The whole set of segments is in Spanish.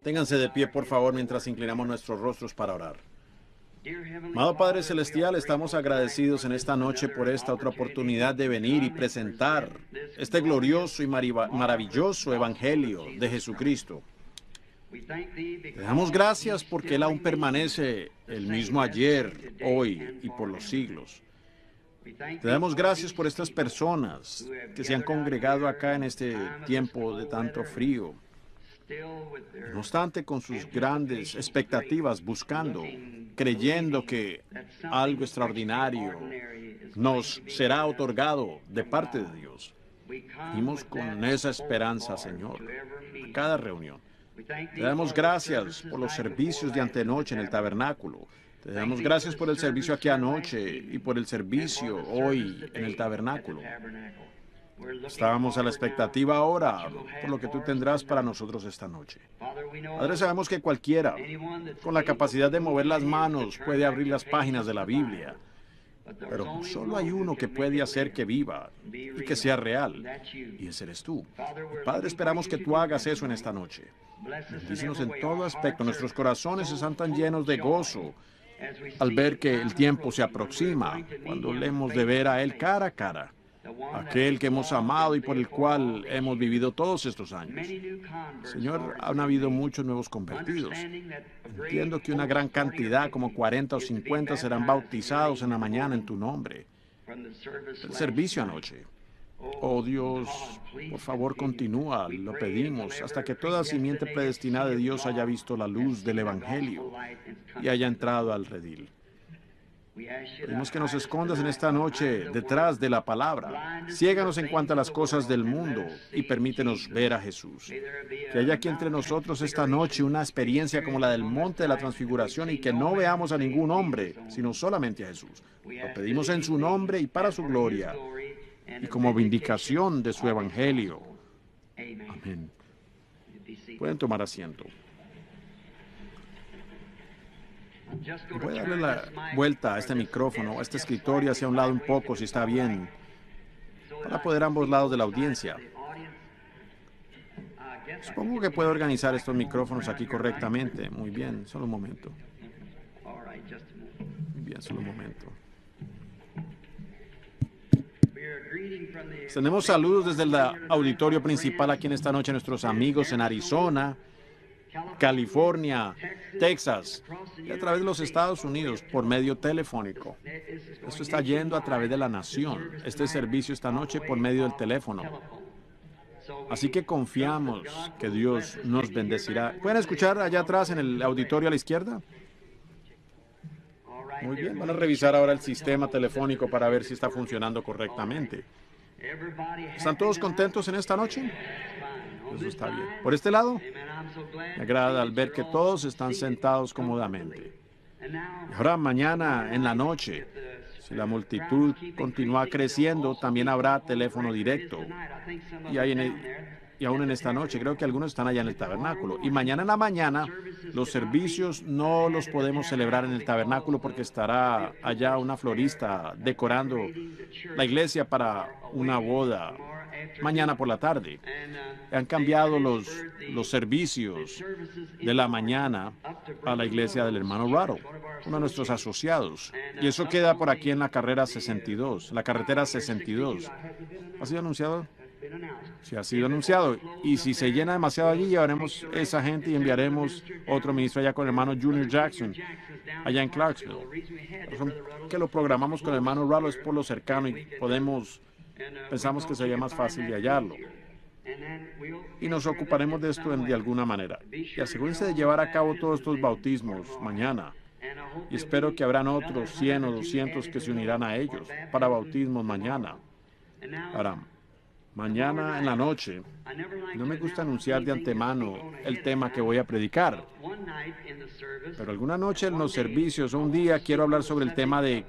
Ténganse de pie, por favor, mientras inclinamos nuestros rostros para orar. Amado Padre Celestial, estamos agradecidos en esta noche por esta otra oportunidad de venir y presentar este glorioso y maravilloso Evangelio de Jesucristo. Te damos gracias porque Él aún permanece el mismo ayer, hoy y por los siglos. Te damos gracias por estas personas que se han congregado acá en este tiempo de tanto frío. No obstante, con sus grandes expectativas, buscando, creyendo que algo extraordinario nos será otorgado de parte de Dios. Venimos con esa esperanza, Señor, a cada reunión. Te damos gracias por los servicios de antenoche en el tabernáculo. Te damos gracias por el servicio aquí anoche y por el servicio hoy en el tabernáculo. Estábamos a la expectativa ahora por lo que tú tendrás para nosotros esta noche. Padre, sabemos que cualquiera con la capacidad de mover las manos puede abrir las páginas de la Biblia, pero solo hay uno que puede hacer que viva y que sea real, y ese eres tú. Padre, esperamos que tú hagas eso en esta noche. Bendícenos en todo aspecto. Nuestros corazones están tan llenos de gozo al ver que el tiempo se aproxima, cuando le hemos de ver a Él cara a cara, aquel que hemos amado y por el cual hemos vivido todos estos años. Señor, han habido muchos nuevos convertidos. Entiendo que una gran cantidad, como 40 o 50, serán bautizados en la mañana en tu nombre. El servicio anoche. Oh Dios, por favor continúa, lo pedimos, hasta que toda simiente predestinada de Dios haya visto la luz del Evangelio y haya entrado al redil. Pedimos que nos escondas en esta noche detrás de la palabra. Ciéganos en cuanto a las cosas del mundo y permítenos ver a Jesús. Que haya aquí entre nosotros esta noche una experiencia como la del Monte de la Transfiguración y que no veamos a ningún hombre, sino solamente a Jesús. Lo pedimos en su nombre y para su gloria y como vindicación de su Evangelio. Amén. Pueden tomar asiento. Voy a darle la vuelta a este micrófono, a este escritorio hacia un lado un poco, si está bien, para poder ambos lados de la audiencia. Supongo que puedo organizar estos micrófonos aquí correctamente. Muy bien, solo un momento. Muy bien, solo un momento. Tenemos saludos desde el auditorio principal aquí en esta noche a nuestros amigos en Arizona, California, Texas y a través de los Estados Unidos por medio telefónico. Esto está yendo a través de la nación, este servicio esta noche por medio del teléfono. Así que confiamos que Dios nos bendecirá. ¿Pueden escuchar allá atrás en el auditorio a la izquierda? Muy bien, van a revisar ahora el sistema telefónico para ver si está funcionando correctamente. ¿Están todos contentos en esta noche? Eso está bien. ¿Por este lado? Me agrada al ver que todos están sentados cómodamente. Y ahora mañana en la noche, si la multitud continúa creciendo, también habrá teléfono directo. Y aún en esta noche, creo que algunos están allá en el tabernáculo. Y mañana en la mañana, los servicios no los podemos celebrar en el tabernáculo porque estará allá una florista decorando la iglesia para una boda mañana por la tarde. Han cambiado los servicios de la mañana a la iglesia del hermano Ruddle, uno de nuestros asociados. Y eso queda por aquí en la carrera 62, la carretera 62. ¿Ha sido anunciado? Sí, ha sido anunciado. Y si se llena demasiado allí, llevaremos esa gente y enviaremos otro ministro allá con el hermano Junior Jackson, allá en Clarksville. Que lo programamos con el hermano Ruddle es por lo cercano y pensamos que sería más fácil de hallarlo. Y nos ocuparemos de esto de alguna manera. Y asegúrense de llevar a cabo todos estos bautismos mañana. Y espero que habrán otros 100 o 200 que se unirán a ellos para bautismos mañana. Ahora, mañana en la noche, no me gusta anunciar de antemano el tema que voy a predicar. Pero alguna noche en los servicios o un día quiero hablar sobre el tema de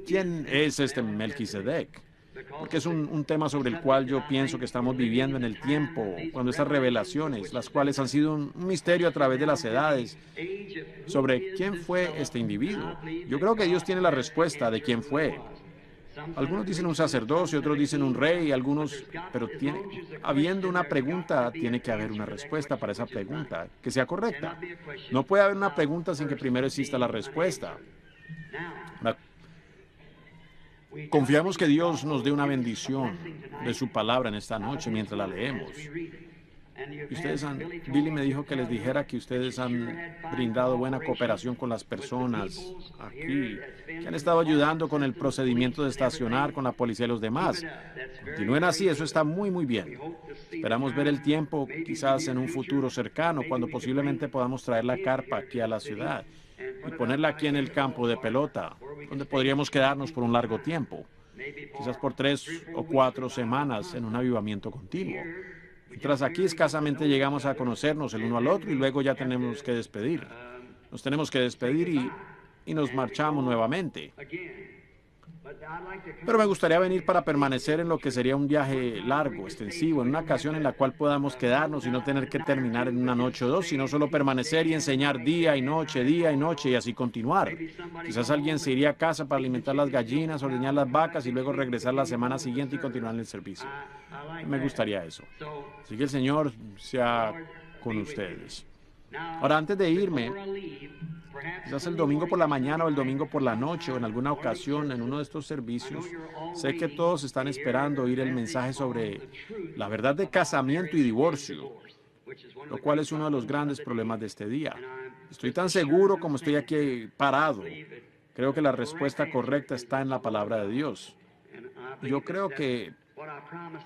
¿quién es este Melquisedec? Porque es un tema sobre el cual yo pienso que estamos viviendo en el tiempo, cuando estas revelaciones, las cuales han sido un misterio a través de las edades, sobre quién fue este individuo. Yo creo que Dios tiene la respuesta de quién fue. Algunos dicen un sacerdocio, otros dicen un rey, algunos, pero habiendo una pregunta, tiene que haber una respuesta para esa pregunta, que sea correcta. No puede haber una pregunta sin que primero exista la respuesta. Ahora, confiamos que Dios nos dé una bendición de su palabra en esta noche mientras la leemos. Y Billy me dijo que les dijera que ustedes han brindado buena cooperación con las personas aquí, que han estado ayudando con el procedimiento de estacionar, con la policía y los demás. Continúen así, eso está muy, muy bien. Esperamos ver el tiempo, quizás en un futuro cercano, cuando posiblemente podamos traer la carpa aquí a la ciudad y ponerla aquí en el campo de pelota, donde podríamos quedarnos por un largo tiempo, quizás por 3 o 4 semanas en un avivamiento continuo. Mientras aquí escasamente llegamos a conocernos el uno al otro y luego ya tenemos que despedir. Nos tenemos que despedir y nos marchamos nuevamente. Pero me gustaría venir para permanecer en lo que sería un viaje largo, extensivo, en una ocasión en la cual podamos quedarnos y no tener que terminar en una noche o dos, sino solo permanecer y enseñar día y noche y así continuar. Quizás alguien se iría a casa para alimentar las gallinas, ordeñar las vacas y luego regresar la semana siguiente y continuar en el servicio. Me gustaría eso. Así que el Señor sea con ustedes. Ahora, antes de irme, quizás el domingo por la mañana o el domingo por la noche o en alguna ocasión en uno de estos servicios, sé que todos están esperando oír el mensaje sobre la verdad de casamiento y divorcio, lo cual es uno de los grandes problemas de este día. Estoy tan seguro como estoy aquí parado. Creo que la respuesta correcta está en la palabra de Dios. Yo creo que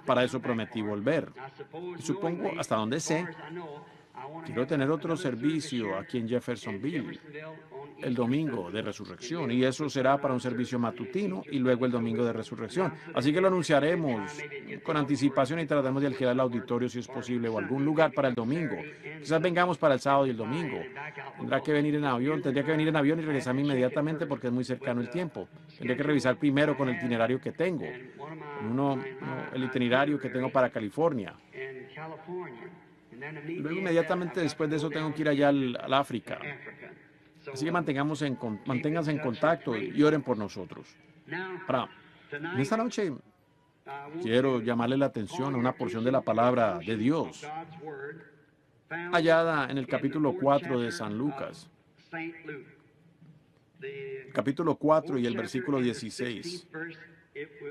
para eso prometí volver. Y supongo, hasta donde sé, quiero tener otro servicio aquí en Jeffersonville el domingo de resurrección, y eso será para un servicio matutino y luego el domingo de resurrección. Así que lo anunciaremos con anticipación y trataremos de alquilar el auditorio si es posible o algún lugar para el domingo. Quizás vengamos para el sábado y el domingo. Tendría que venir en avión y regresarme inmediatamente porque es muy cercano el tiempo. Tendría que revisar primero con el itinerario que tengo, el itinerario que tengo para California. Luego inmediatamente después de eso tengo que ir allá al África. Así que manténganse en contacto y oren por nosotros. Ahora, en esta noche quiero llamarle la atención a una porción de la palabra de Dios, hallada en el capítulo 4 de San Lucas. Capítulo 4 y el versículo 16.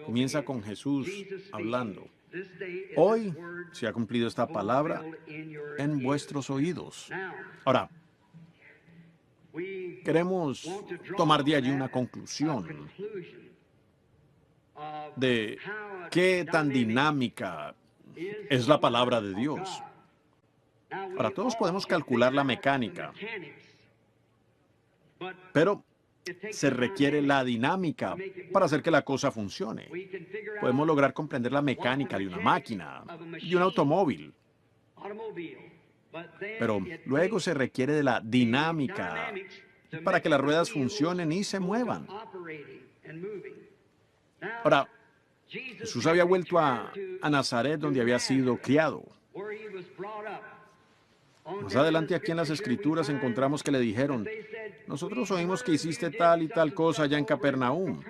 Comienza con Jesús hablando. Hoy se ha cumplido esta palabra en vuestros oídos. Ahora, queremos tomar de allí una conclusión de qué tan dinámica es la palabra de Dios. Ahora, todos podemos calcular la mecánica, pero se requiere la dinámica para hacer que la cosa funcione. Podemos lograr comprender la mecánica de una máquina, de un automóvil, pero luego se requiere de la dinámica para que las ruedas funcionen y se muevan. Ahora, Jesús había vuelto a Nazaret, donde había sido criado. Más adelante aquí en las Escrituras encontramos que le dijeron, nosotros oímos que hiciste tal y tal cosa allá en Capernaum.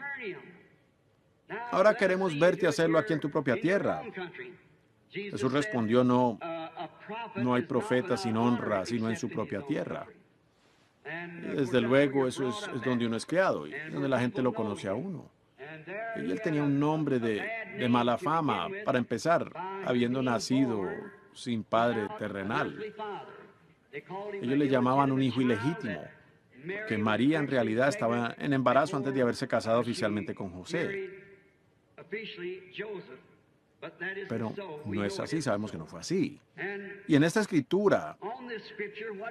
Ahora queremos verte hacerlo aquí en tu propia tierra. Jesús respondió, no hay profeta sin honra, sino en su propia tierra. Y desde luego eso es donde uno es criado y donde la gente lo conoce a uno. Y él tenía un nombre de mala fama, para empezar, habiendo nacido sin padre terrenal. Ellos le llamaban un hijo ilegítimo, que María en realidad estaba en embarazo antes de haberse casado oficialmente con José. Pero no es así, sabemos que no fue así. Y en esta escritura,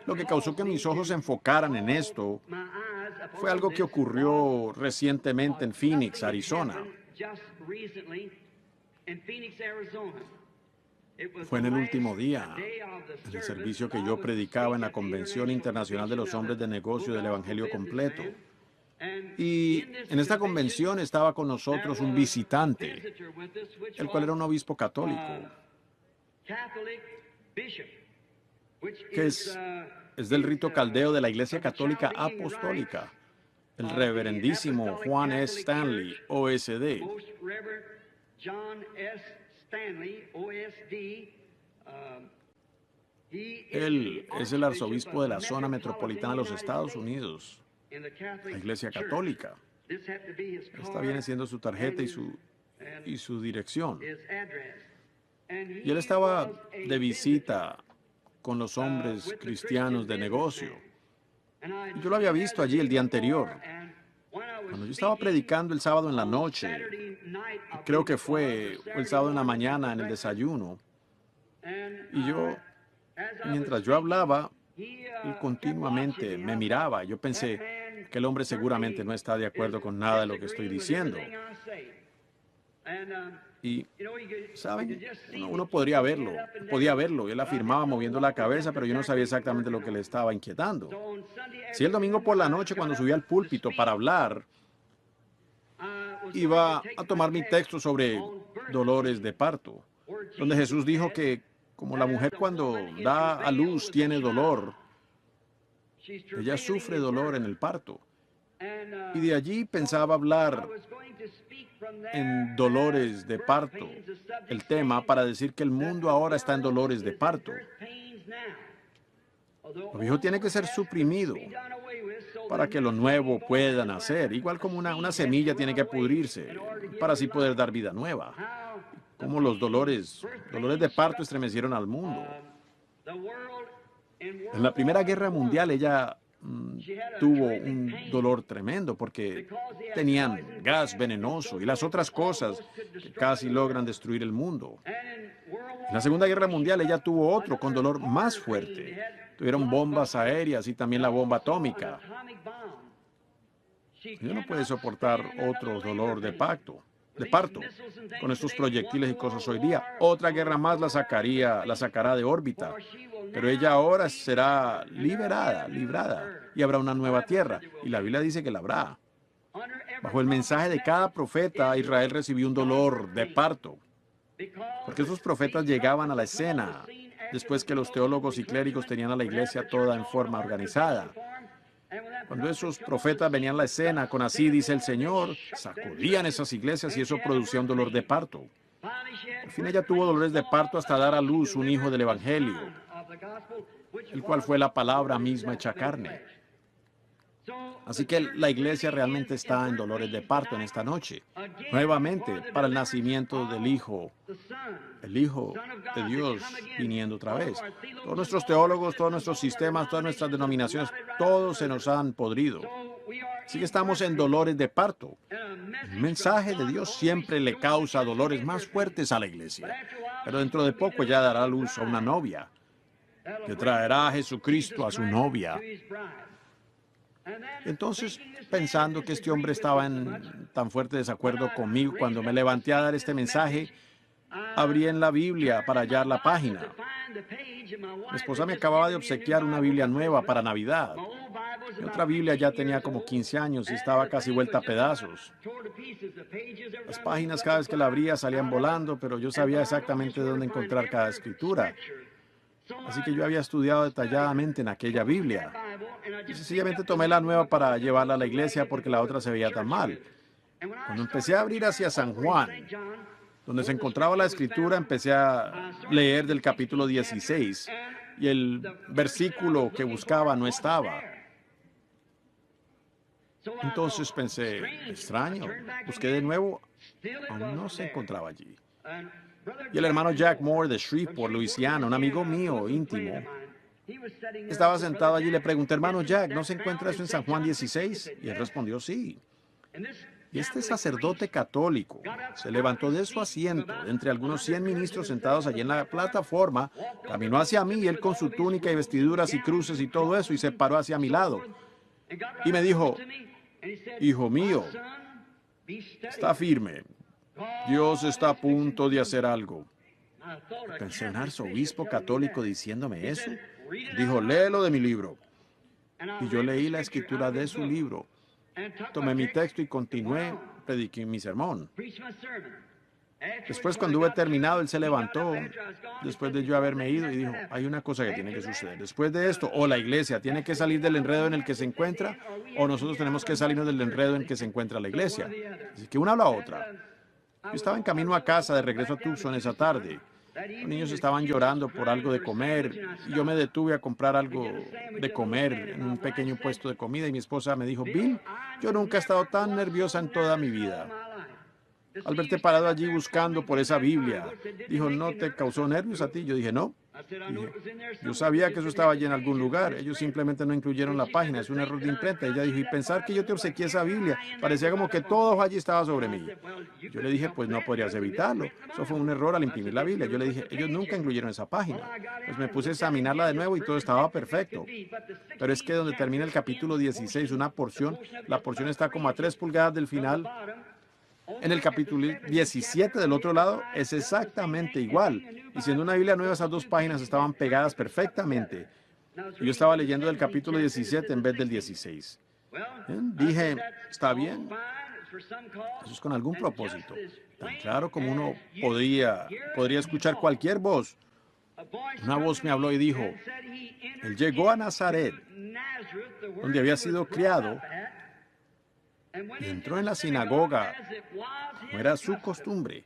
lo que causó que mis ojos se enfocaran en esto fue algo que ocurrió recientemente en Phoenix, Arizona. Fue en el último día, en el servicio que yo predicaba en la Convención Internacional de los Hombres de Negocio del Evangelio Completo. Y en esta convención estaba con nosotros un visitante, el cual era un obispo católico, que es del rito caldeo de la Iglesia Católica Apostólica. el reverendísimo Juan S. Stanley, OSD. Most Reverend John S. Stanley, OSD. Él es el arzobispo de la zona metropolitana de los Estados Unidos, la Iglesia Católica. Esta viene siendo su tarjeta y su dirección. Y él estaba de visita con los hombres cristianos de negocio. Y yo lo había visto allí el día anterior. Cuando yo estaba predicando el sábado en la noche, creo que fue el sábado en la mañana en el desayuno, y mientras yo hablaba, él continuamente me miraba. Yo pensé que el hombre seguramente no está de acuerdo con nada de lo que estoy diciendo. Y, ¿saben? Uno podía verlo, y él afirmaba moviendo la cabeza, pero yo no sabía exactamente lo que le estaba inquietando. Si el domingo por la noche, cuando subí al púlpito para hablar, iba a tomar mi texto sobre dolores de parto, donde Jesús dijo que como la mujer cuando da a luz tiene dolor, ella sufre dolor en el parto. Y de allí pensaba hablar en dolores de parto, el tema para decir que el mundo ahora está en dolores de parto. Lo viejo tiene que ser suprimido para que lo nuevo pueda nacer, igual como una semilla tiene que pudrirse para así poder dar vida nueva. Como los dolores de parto estremecieron al mundo. En la Primera Guerra Mundial ella tuvo un dolor tremendo porque tenían gas venenoso y las otras cosas que casi logran destruir el mundo. En la Segunda Guerra Mundial ella tuvo otro con dolor más fuerte. Tuvieron bombas aéreas y también la bomba atómica. Ella no puede soportar otro dolor de parto con estos proyectiles y cosas hoy día. Otra guerra más la sacará de órbita, pero ella ahora será librada, y habrá una nueva tierra, y la Biblia dice que la habrá. Bajo el mensaje de cada profeta, Israel recibió un dolor de parto, porque esos profetas llegaban a la escena después que los teólogos y clérigos tenían a la iglesia toda en forma organizada. Cuando esos profetas venían a la escena con así dice el Señor, sacudían esas iglesias y eso producía un dolor de parto. Por fin ella tuvo dolores de parto hasta dar a luz un hijo del Evangelio, el cual fue la palabra misma hecha carne. Así que la iglesia realmente está en dolores de parto en esta noche, nuevamente para el nacimiento del Hijo, el Hijo de Dios viniendo otra vez. Todos nuestros teólogos, todos nuestros sistemas, todas nuestras denominaciones, todos se nos han podrido. Así que estamos en dolores de parto. El mensaje de Dios siempre le causa dolores más fuertes a la iglesia, pero dentro de poco ya dará luz a una novia, que traerá a Jesucristo a su novia. Entonces, pensando que este hombre estaba en tan fuerte desacuerdo conmigo, cuando me levanté a dar este mensaje, abrí en la Biblia para hallar la página. Mi esposa me acababa de obsequiar una Biblia nueva para Navidad. Mi otra Biblia ya tenía como 15 años y estaba casi vuelta a pedazos. Las páginas cada vez que la abría salían volando, pero yo sabía exactamente dónde encontrar cada escritura. Así que yo había estudiado detalladamente en aquella Biblia. Y sencillamente tomé la nueva para llevarla a la iglesia porque la otra se veía tan mal. Cuando empecé a abrir hacia San Juan, donde se encontraba la escritura, empecé a leer del capítulo 16 y el versículo que buscaba no estaba. Entonces pensé, extraño, busqué de nuevo, aún no se encontraba allí. Y el hermano Jack Moore de Shreveport, Luisiana, un amigo mío íntimo, estaba sentado allí y le pregunté, hermano Jack, ¿no se encuentra eso en San Juan 16? Y él respondió, sí. Y este sacerdote católico se levantó de su asiento, entre algunos 100 ministros sentados allí en la plataforma, caminó hacia mí, y él con su túnica y vestiduras y cruces y todo eso, y se paró hacia mi lado. Y me dijo, hijo mío, está firme. Dios está a punto de hacer algo. Pensé, un arzobispo católico diciéndome eso. Dijo, léelo de mi libro. Y yo leí la escritura de su libro. Tomé mi texto y continué, prediqué mi sermón. Después, cuando hube terminado, él se levantó, después de yo haberme ido, y dijo, hay una cosa que tiene que suceder. Después de esto, o la iglesia tiene que salir del enredo en el que se encuentra, o nosotros tenemos que salirnos del enredo en que se encuentra la iglesia. Así que una a la otra. Yo estaba en camino a casa, de regreso a Tucson esa tarde. Los niños estaban llorando por algo de comer, y yo me detuve a comprar algo de comer en un pequeño puesto de comida, y mi esposa me dijo, Bill, yo nunca he estado tan nerviosa en toda mi vida. Al verte parado allí buscando por esa Biblia, dijo, ¿no te causó nervios a ti? Yo dije, no. Dije, yo sabía que eso estaba allí en algún lugar. Ellos simplemente no incluyeron la página. Es un error de imprenta. Ella dijo, y pensar que yo te obsequié esa Biblia. Parecía como que todo allí estaba sobre mí. Yo le dije, pues no podrías evitarlo. Eso fue un error al imprimir la Biblia. Yo le dije, ellos nunca incluyeron esa página. Pues me puse a examinarla de nuevo y todo estaba perfecto. Pero es que donde termina el capítulo 16, una porción, la porción está como a 3 pulgadas del final. En el capítulo 17 del otro lado es exactamente igual. Y siendo una Biblia nueva, esas 2 páginas estaban pegadas perfectamente. Y yo estaba leyendo del capítulo 17 en vez del 16. Dije, está bien. Eso es con algún propósito. Tan claro como uno podría escuchar cualquier voz. Una voz me habló y dijo, él llegó a Nazaret, donde había sido criado, y entró en la sinagoga, como era su costumbre.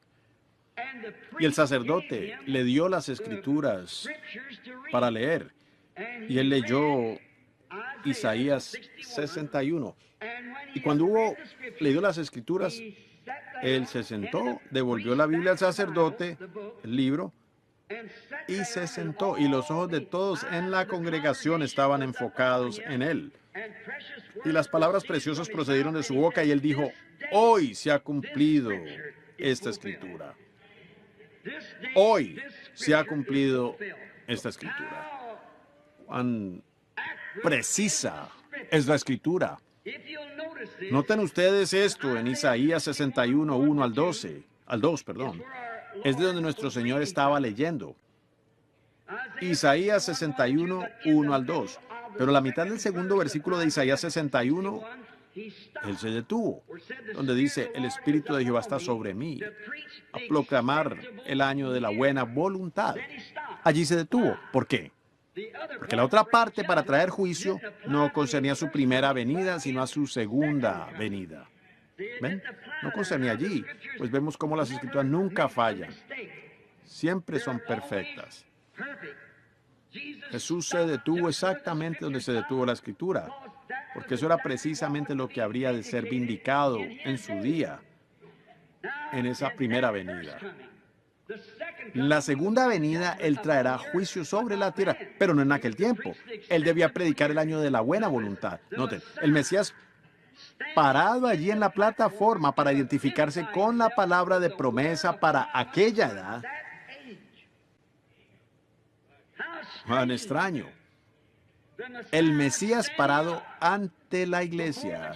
Y el sacerdote le dio las escrituras para leer. Y él leyó Isaías 61. Y cuando hubo leído las escrituras, él se sentó, devolvió la Biblia al sacerdote, el libro, y se sentó. Y los ojos de todos en la congregación estaban enfocados en él. Y las palabras preciosas procedieron de su boca y él dijo, hoy se ha cumplido esta escritura. Hoy se ha cumplido esta escritura. Cuán precisa es la escritura. Noten ustedes esto en Isaías 61, 1 al 12, al 2, perdón. Es de donde nuestro Señor estaba leyendo. Isaías 61, 1 al 2. Pero la mitad del segundo versículo de Isaías 61, él se detuvo, donde dice, el Espíritu de Jehová está sobre mí, a proclamar el año de la buena voluntad. Allí se detuvo. ¿Por qué? Porque la otra parte, para traer juicio, no concernía a su primera venida, sino a su segunda venida. ¿Ven? No concernía allí, pues vemos cómo las escrituras nunca fallan. Siempre son perfectas. Jesús se detuvo exactamente donde se detuvo la escritura, porque eso era precisamente lo que habría de ser vindicado en su día, en esa primera venida. En la segunda venida, Él traerá juicio sobre la tierra, pero no en aquel tiempo. Él debía predicar el año de la buena voluntad. Noten, el Mesías parado allí en la plataforma para identificarse con la palabra de promesa para aquella edad. Tan extraño. El Mesías parado ante la iglesia.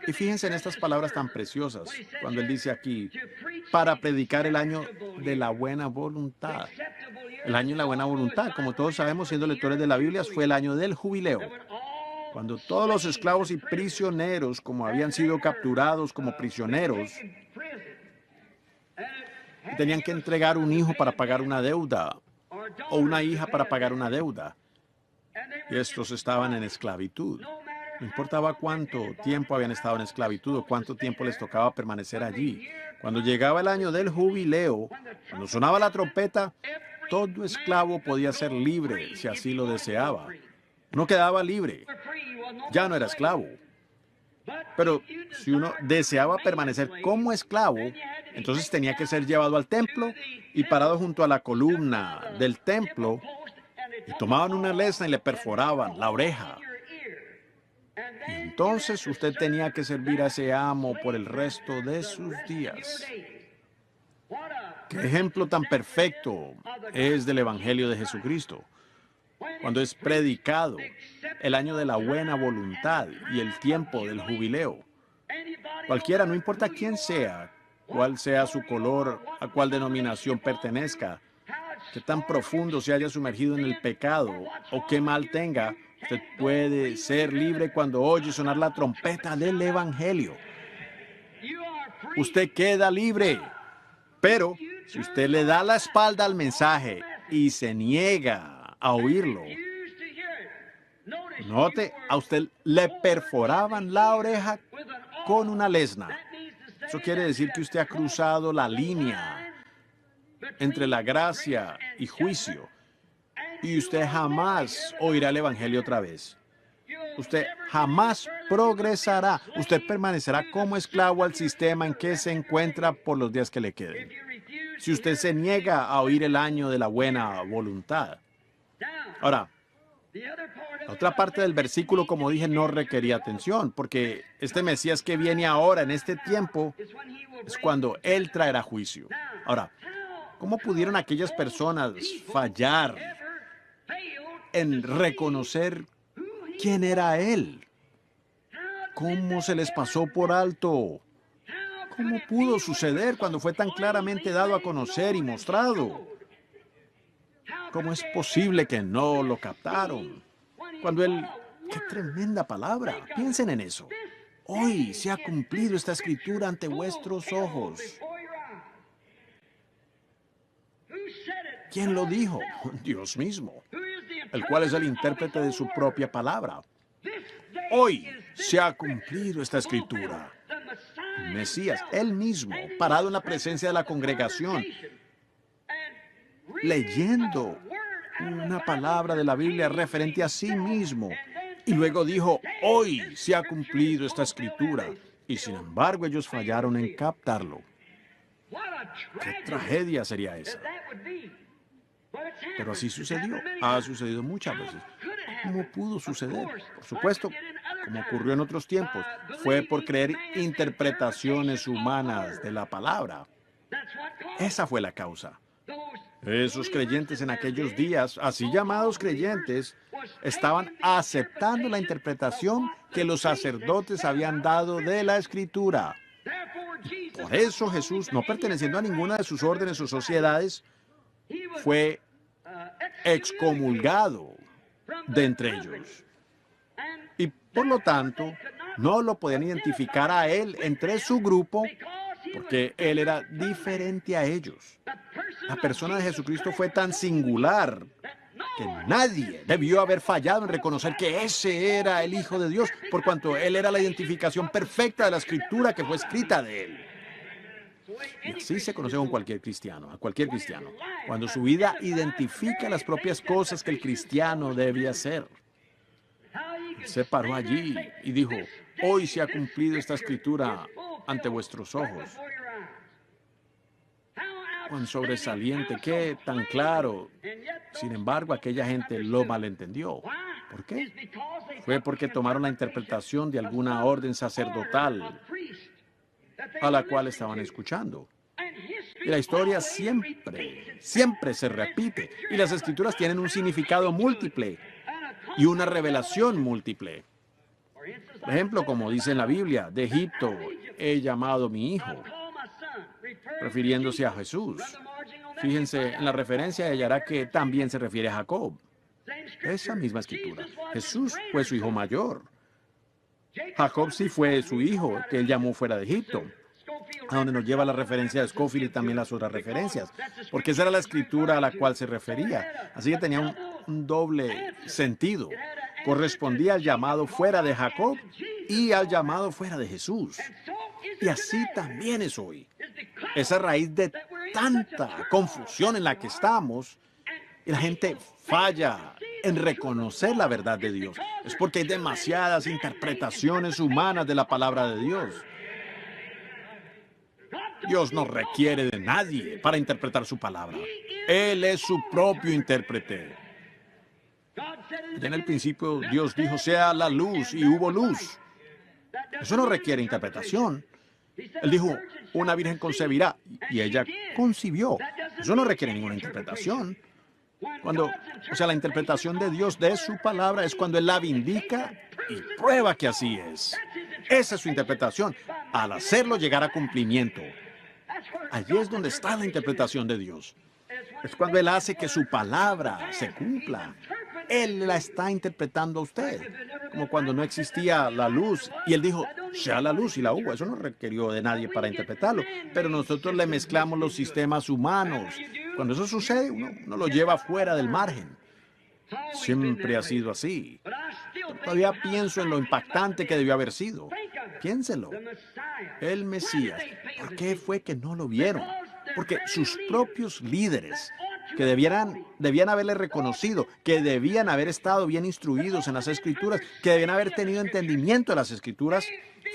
Y fíjense en estas palabras tan preciosas, cuando él dice aquí, para predicar el año de la buena voluntad. El año de la buena voluntad, como todos sabemos, siendo lectores de la Biblia, fue el año del jubileo, cuando todos los esclavos y prisioneros, como habían sido capturados como prisioneros, tenían que entregar un hijo para pagar una deuda, o una hija para pagar una deuda. Y estos estaban en esclavitud. No importaba cuánto tiempo habían estado en esclavitud o cuánto tiempo les tocaba permanecer allí. Cuando llegaba el año del jubileo, cuando sonaba la trompeta, todo esclavo podía ser libre si así lo deseaba. No quedaba libre. Ya no era esclavo. Pero si uno deseaba permanecer como esclavo, entonces tenía que ser llevado al templo y parado junto a la columna del templo, y tomaban una lesna y le perforaban la oreja. Y entonces usted tenía que servir a ese amo por el resto de sus días. ¡Qué ejemplo tan perfecto es del Evangelio de Jesucristo! Cuando es predicado el año de la buena voluntad y el tiempo del jubileo. Cualquiera, no importa quién sea, cuál sea su color, a cuál denominación pertenezca, qué tan profundo se haya sumergido en el pecado o qué mal tenga, usted puede ser libre cuando oye sonar la trompeta del Evangelio. usted queda libre. Pero si usted le da la espalda al mensaje y se niega a oírlo, note, a usted le perforaban la oreja con una lesna. Eso quiere decir que usted ha cruzado la línea entre la gracia y juicio, y usted jamás oirá el Evangelio otra vez. Usted jamás progresará. Usted permanecerá como esclavo al sistema en que se encuentra por los días que le queden. Si usted se niega a oír el año de la buena voluntad. Ahora, la otra parte del versículo, como dije, no requería atención, porque este Mesías que viene ahora, en este tiempo, es cuando Él traerá juicio. Ahora, ¿cómo pudieron aquellas personas fallar en reconocer quién era Él? ¿Cómo se les pasó por alto? ¿Cómo pudo suceder cuando fue tan claramente dado a conocer y mostrado? ¿Cómo es posible que no lo captaron? Cuando Él... ¡Qué tremenda palabra! Piensen en eso. Hoy se ha cumplido esta escritura ante vuestros ojos. ¿Quién lo dijo? Dios mismo, el cual es el intérprete de su propia palabra. Hoy se ha cumplido esta escritura. Mesías, Él mismo, parado en la presencia de la congregación, leyendo una palabra de la Biblia referente a sí mismo. Y luego dijo, hoy se ha cumplido esta escritura. Y sin embargo ellos fallaron en captarlo. ¿Qué tragedia sería esa? Pero así sucedió. Ha sucedido muchas veces. ¿Cómo pudo suceder? Por supuesto, como ocurrió en otros tiempos, fue por creer interpretaciones humanas de la palabra. Esa fue la causa. Esos creyentes en aquellos días, así llamados creyentes, estaban aceptando la interpretación que los sacerdotes habían dado de la Escritura. Por eso Jesús, no perteneciendo a ninguna de sus órdenes o sociedades, fue excomulgado de entre ellos. Y por lo tanto, no lo podían identificar a él entre su grupo porque él era diferente a ellos. La persona de Jesucristo fue tan singular que nadie debió haber fallado en reconocer que ese era el Hijo de Dios, por cuanto él era la identificación perfecta de la Escritura que fue escrita de él. Y así se conoce con cualquier cristiano, a cualquier cristiano, cuando su vida identifica las propias cosas que el cristiano debe hacer. Se paró allí y dijo, hoy se ha cumplido esta escritura ante vuestros ojos. Cuán sobresaliente, qué tan claro. Sin embargo, aquella gente lo malentendió. ¿Por qué? Fue porque tomaron la interpretación de alguna orden sacerdotal a la cual estaban escuchando. Y la historia siempre se repite. Y las escrituras tienen un significado múltiple y una revelación múltiple. Por ejemplo, como dice en la Biblia, de Egipto he llamado mi hijo, refiriéndose a Jesús. Fíjense, en la referencia hallará que también se refiere a Jacob. Esa misma escritura. Jesús fue su hijo mayor. Jacob sí fue su hijo, que él llamó fuera de Egipto, a donde nos lleva la referencia de Scofield y también las otras referencias, porque esa era la escritura a la cual se refería. Así que tenía un doble sentido. Correspondía al llamado fuera de Jacob y al llamado fuera de Jesús. Y así también es hoy. Esa raíz de tanta confusión en la que estamos, y la gente falla en reconocer la verdad de Dios. Es porque hay demasiadas interpretaciones humanas de la palabra de Dios. Dios no requiere de nadie para interpretar su palabra. Él es su propio intérprete. Ya en el principio Dios dijo, sea la luz, y hubo luz. Eso no requiere interpretación. Él dijo, una virgen concebirá, y ella concibió. Eso no requiere ninguna interpretación. La interpretación de Dios de su palabra es cuando Él la vindica y prueba que así es. Esa es su interpretación, al hacerlo llegar a cumplimiento. Allí es donde está la interpretación de Dios. Es cuando Él hace que su palabra se cumpla. Él la está interpretando a usted. Como cuando no existía la luz y Él dijo, sea la luz y la hubo. Eso no requirió de nadie para interpretarlo. Pero nosotros le mezclamos los sistemas humanos. Cuando eso sucede, uno lo lleva fuera del margen. Siempre ha sido así. Pero todavía pienso en lo impactante que debió haber sido. Piénselo. El Mesías. ¿Por qué fue que no lo vieron? Porque sus propios líderes, que debían haberle reconocido, que debían haber estado bien instruidos en las Escrituras, que debían haber tenido entendimiento de las Escrituras,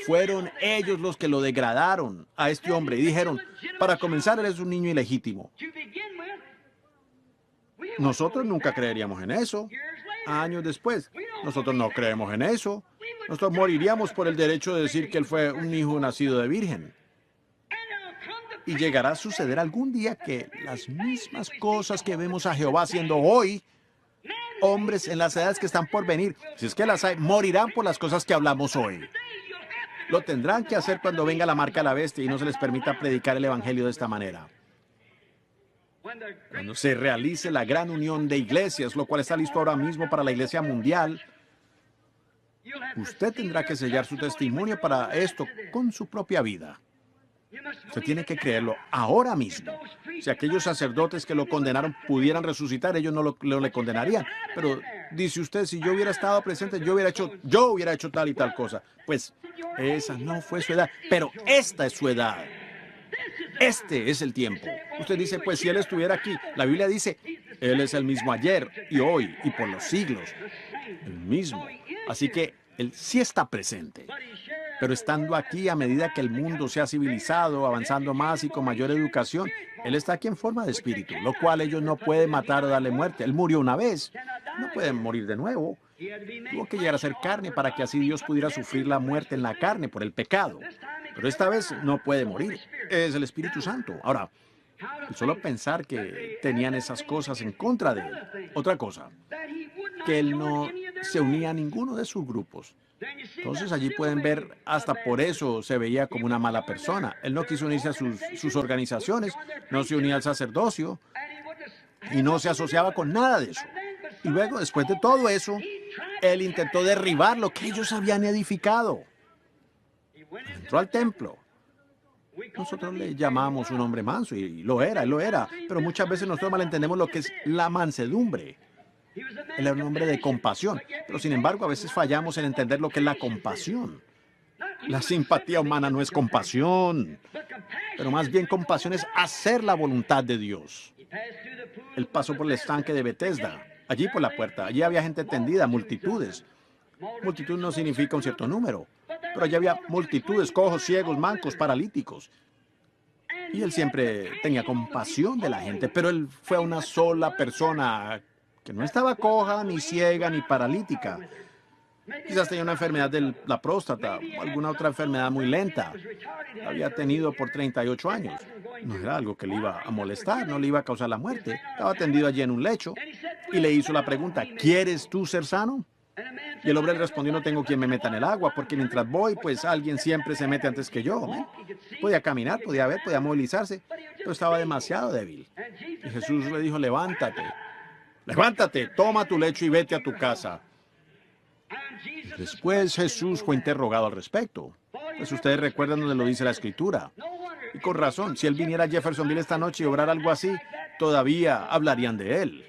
fueron ellos los que lo degradaron a este hombre y dijeron, para comenzar, él es un niño ilegítimo. Nosotros nunca creeríamos en eso. Años después, nosotros no creemos en eso. Nosotros moriríamos por el derecho de decir que él fue un hijo nacido de virgen. Y llegará a suceder algún día que las mismas cosas que vemos a Jehová haciendo hoy, hombres en las edades que están por venir, si es que las hay, morirán por las cosas que hablamos hoy. Lo tendrán que hacer cuando venga la marca de la bestia y no se les permita predicar el evangelio de esta manera. Cuando se realice la gran unión de iglesias, lo cual está listo ahora mismo para la iglesia mundial, usted tendrá que sellar su testimonio para esto con su propia vida. Usted tiene que creerlo ahora mismo. Si aquellos sacerdotes que lo condenaron pudieran resucitar, ellos no le condenarían. Pero dice usted, si yo hubiera estado presente, yo hubiera hecho tal y tal cosa. Pues esa no fue su edad, pero esta es su edad. Este es el tiempo. Usted dice, pues si Él estuviera aquí, la Biblia dice, Él es el mismo ayer y hoy y por los siglos. El mismo. Así que Él sí está presente. Pero estando aquí, a medida que el mundo se ha civilizado, avanzando más y con mayor educación, Él está aquí en forma de espíritu, lo cual ellos no pueden matar o darle muerte. Él murió una vez, no puede morir de nuevo. Tuvo que llegar a ser carne para que así Dios pudiera sufrir la muerte en la carne por el pecado. Pero esta vez no puede morir. Es el Espíritu Santo. Ahora, solo pensar que tenían esas cosas en contra de Él. Otra cosa, que Él no se unía a ninguno de sus grupos. Entonces allí pueden ver, hasta por eso se veía como una mala persona. Él no quiso unirse a sus organizaciones, no se unía al sacerdocio y no se asociaba con nada de eso. Y luego, después de todo eso, Él intentó derribar lo que ellos habían edificado. Entró al templo. Nosotros le llamamos un hombre manso y él lo era. Pero muchas veces nosotros malentendemos lo que es la mansedumbre. Él era un hombre de compasión, pero sin embargo a veces fallamos en entender lo que es la compasión. La simpatía humana no es compasión, pero más bien compasión es hacer la voluntad de Dios. Él pasó por el estanque de Betesda, allí por la puerta, allí había gente tendida, multitudes. Multitud no significa un cierto número, pero allí había multitudes, cojos, ciegos, mancos, paralíticos. Y él siempre tenía compasión de la gente, pero él fue una sola persona que no estaba coja, ni ciega, ni paralítica. Quizás tenía una enfermedad de la próstata o alguna otra enfermedad muy lenta. La había tenido por 38 años. No era algo que le iba a molestar, no le iba a causar la muerte. Estaba tendido allí en un lecho y le hizo la pregunta, ¿quieres tú ser sano? Y el hombre le respondió, no tengo quien me meta en el agua, porque mientras voy, pues alguien siempre se mete antes que yo. Podía caminar, podía ver, podía movilizarse, pero estaba demasiado débil. Y Jesús le dijo, levántate. Levántate, toma tu lecho y vete a tu casa. Después Jesús fue interrogado al respecto. Pues ustedes recuerdan donde lo dice la Escritura. Y con razón, si él viniera a Jeffersonville esta noche y obrara algo así, todavía hablarían de él.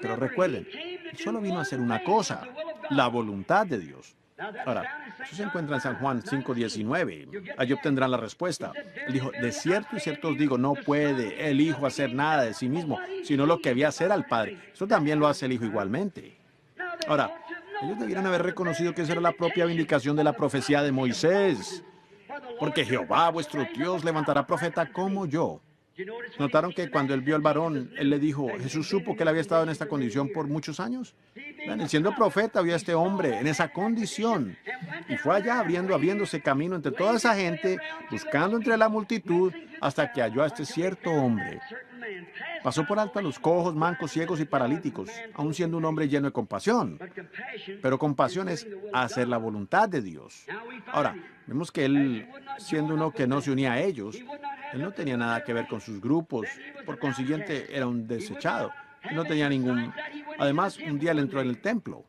Pero recuerden, él solo vino a hacer una cosa, la voluntad de Dios. Ahora, eso se encuentra en San Juan 5:19. Allí obtendrán la respuesta. Él dijo, de cierto y cierto os digo, no puede el Hijo hacer nada de sí mismo, sino lo que había hacer al Padre. Eso también lo hace el Hijo igualmente. Ahora, ellos debieran haber reconocido que esa era la propia vindicación de la profecía de Moisés. Porque Jehová, vuestro Dios, levantará profeta como yo. ¿Notaron que cuando él vio al varón, él le dijo, Jesús supo que él había estado en esta condición por muchos años? Él siendo profeta, vio a este hombre en esa condición. Y fue allá abriéndose camino entre toda esa gente, buscando entre la multitud, hasta que halló a este cierto hombre. Pasó por alto a los cojos, mancos, ciegos y paralíticos, aun siendo un hombre lleno de compasión. Pero compasión es hacer la voluntad de Dios. Ahora, vemos que él, siendo uno que no se unía a ellos, él no tenía nada que ver con sus grupos, por consiguiente era un desechado. Él no tenía ningún Además, un día él entró en el templo.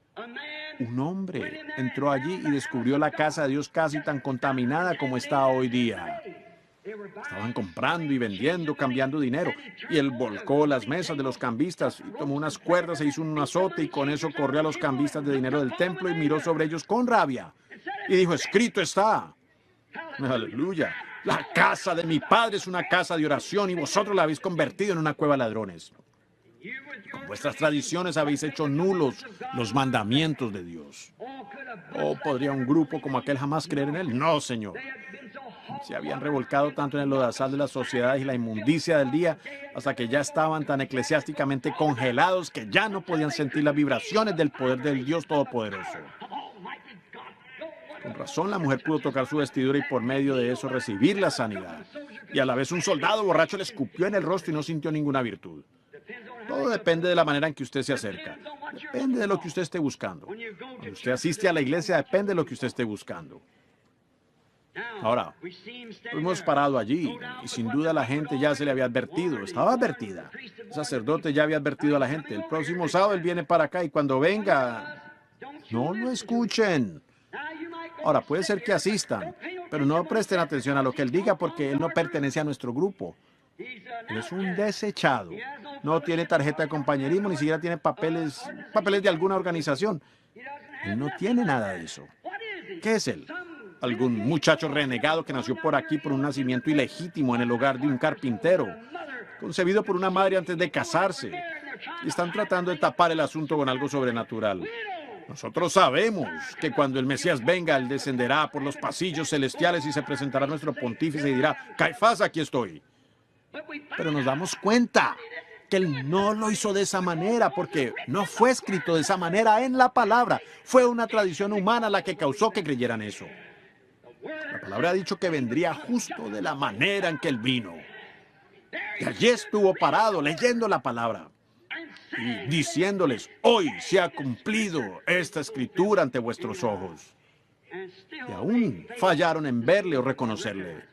Un hombre entró allí y descubrió la casa de Dios casi tan contaminada como está hoy día. Estaban comprando y vendiendo, cambiando dinero. Y él volcó las mesas de los cambistas y tomó unas cuerdas e hizo un azote y con eso corrió a los cambistas de dinero del templo y miró sobre ellos con rabia. Y dijo, escrito está. Aleluya. La casa de mi padre es una casa de oración y vosotros la habéis convertido en una cueva de ladrones. Con vuestras tradiciones habéis hecho nulos los mandamientos de Dios. ¿O podría un grupo como aquel jamás creer en él? No, Señor. Se habían revolcado tanto en el lodazal de las sociedades y la inmundicia del día hasta que ya estaban tan eclesiásticamente congelados que ya no podían sentir las vibraciones del poder del Dios Todopoderoso. Con razón la mujer pudo tocar su vestidura y por medio de eso recibir la sanidad. Y a la vez un soldado borracho le escupió en el rostro y no sintió ninguna virtud. Todo depende de la manera en que usted se acerca. Depende de lo que usted esté buscando. Cuando usted asiste a la iglesia, depende de lo que usted esté buscando. Ahora, hemos parado allí y sin duda la gente ya se le había advertido. Estaba advertida. El sacerdote ya había advertido a la gente. El próximo sábado él viene para acá y cuando venga, no lo escuchen. Ahora, puede ser que asistan, pero no presten atención a lo que él diga porque él no pertenece a nuestro grupo. Él es un desechado. No tiene tarjeta de compañerismo, ni siquiera tiene papeles de alguna organización. Él no tiene nada de eso. ¿Qué es él? Algún muchacho renegado que nació por aquí por un nacimiento ilegítimo en el hogar de un carpintero, concebido por una madre antes de casarse. Y están tratando de tapar el asunto con algo sobrenatural. Nosotros sabemos que cuando el Mesías venga, él descenderá por los pasillos celestiales y se presentará a nuestro pontífice y dirá, Caifás, aquí estoy. Pero nos damos cuenta que él no lo hizo de esa manera porque no fue escrito de esa manera en la palabra. Fue una tradición humana la que causó que creyeran eso. La palabra ha dicho que vendría justo de la manera en que él vino. Y allí estuvo parado leyendo la palabra y diciéndoles, hoy se ha cumplido esta escritura ante vuestros ojos. Y aún fallaron en verle o reconocerle.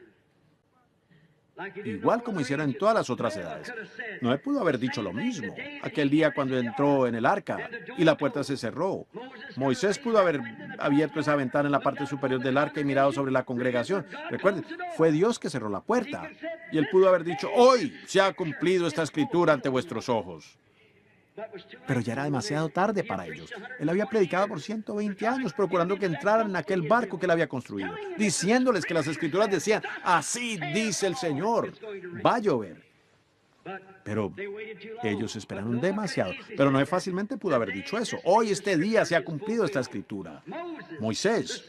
Igual como hicieron en todas las otras edades. Noé pudo haber dicho lo mismo aquel día cuando entró en el arca y la puerta se cerró. Moisés pudo haber abierto esa ventana en la parte superior del arca y mirado sobre la congregación. Recuerden, fue Dios que cerró la puerta. Y él pudo haber dicho, hoy se ha cumplido esta escritura ante vuestros ojos. Pero ya era demasiado tarde para ellos. Él había predicado por 120 años, procurando que entraran en aquel barco que él había construido, diciéndoles que las escrituras decían, así dice el Señor, va a llover. Pero ellos esperaron demasiado. Pero Noé fácilmente pudo haber dicho eso. Hoy este día se ha cumplido esta escritura. Moisés,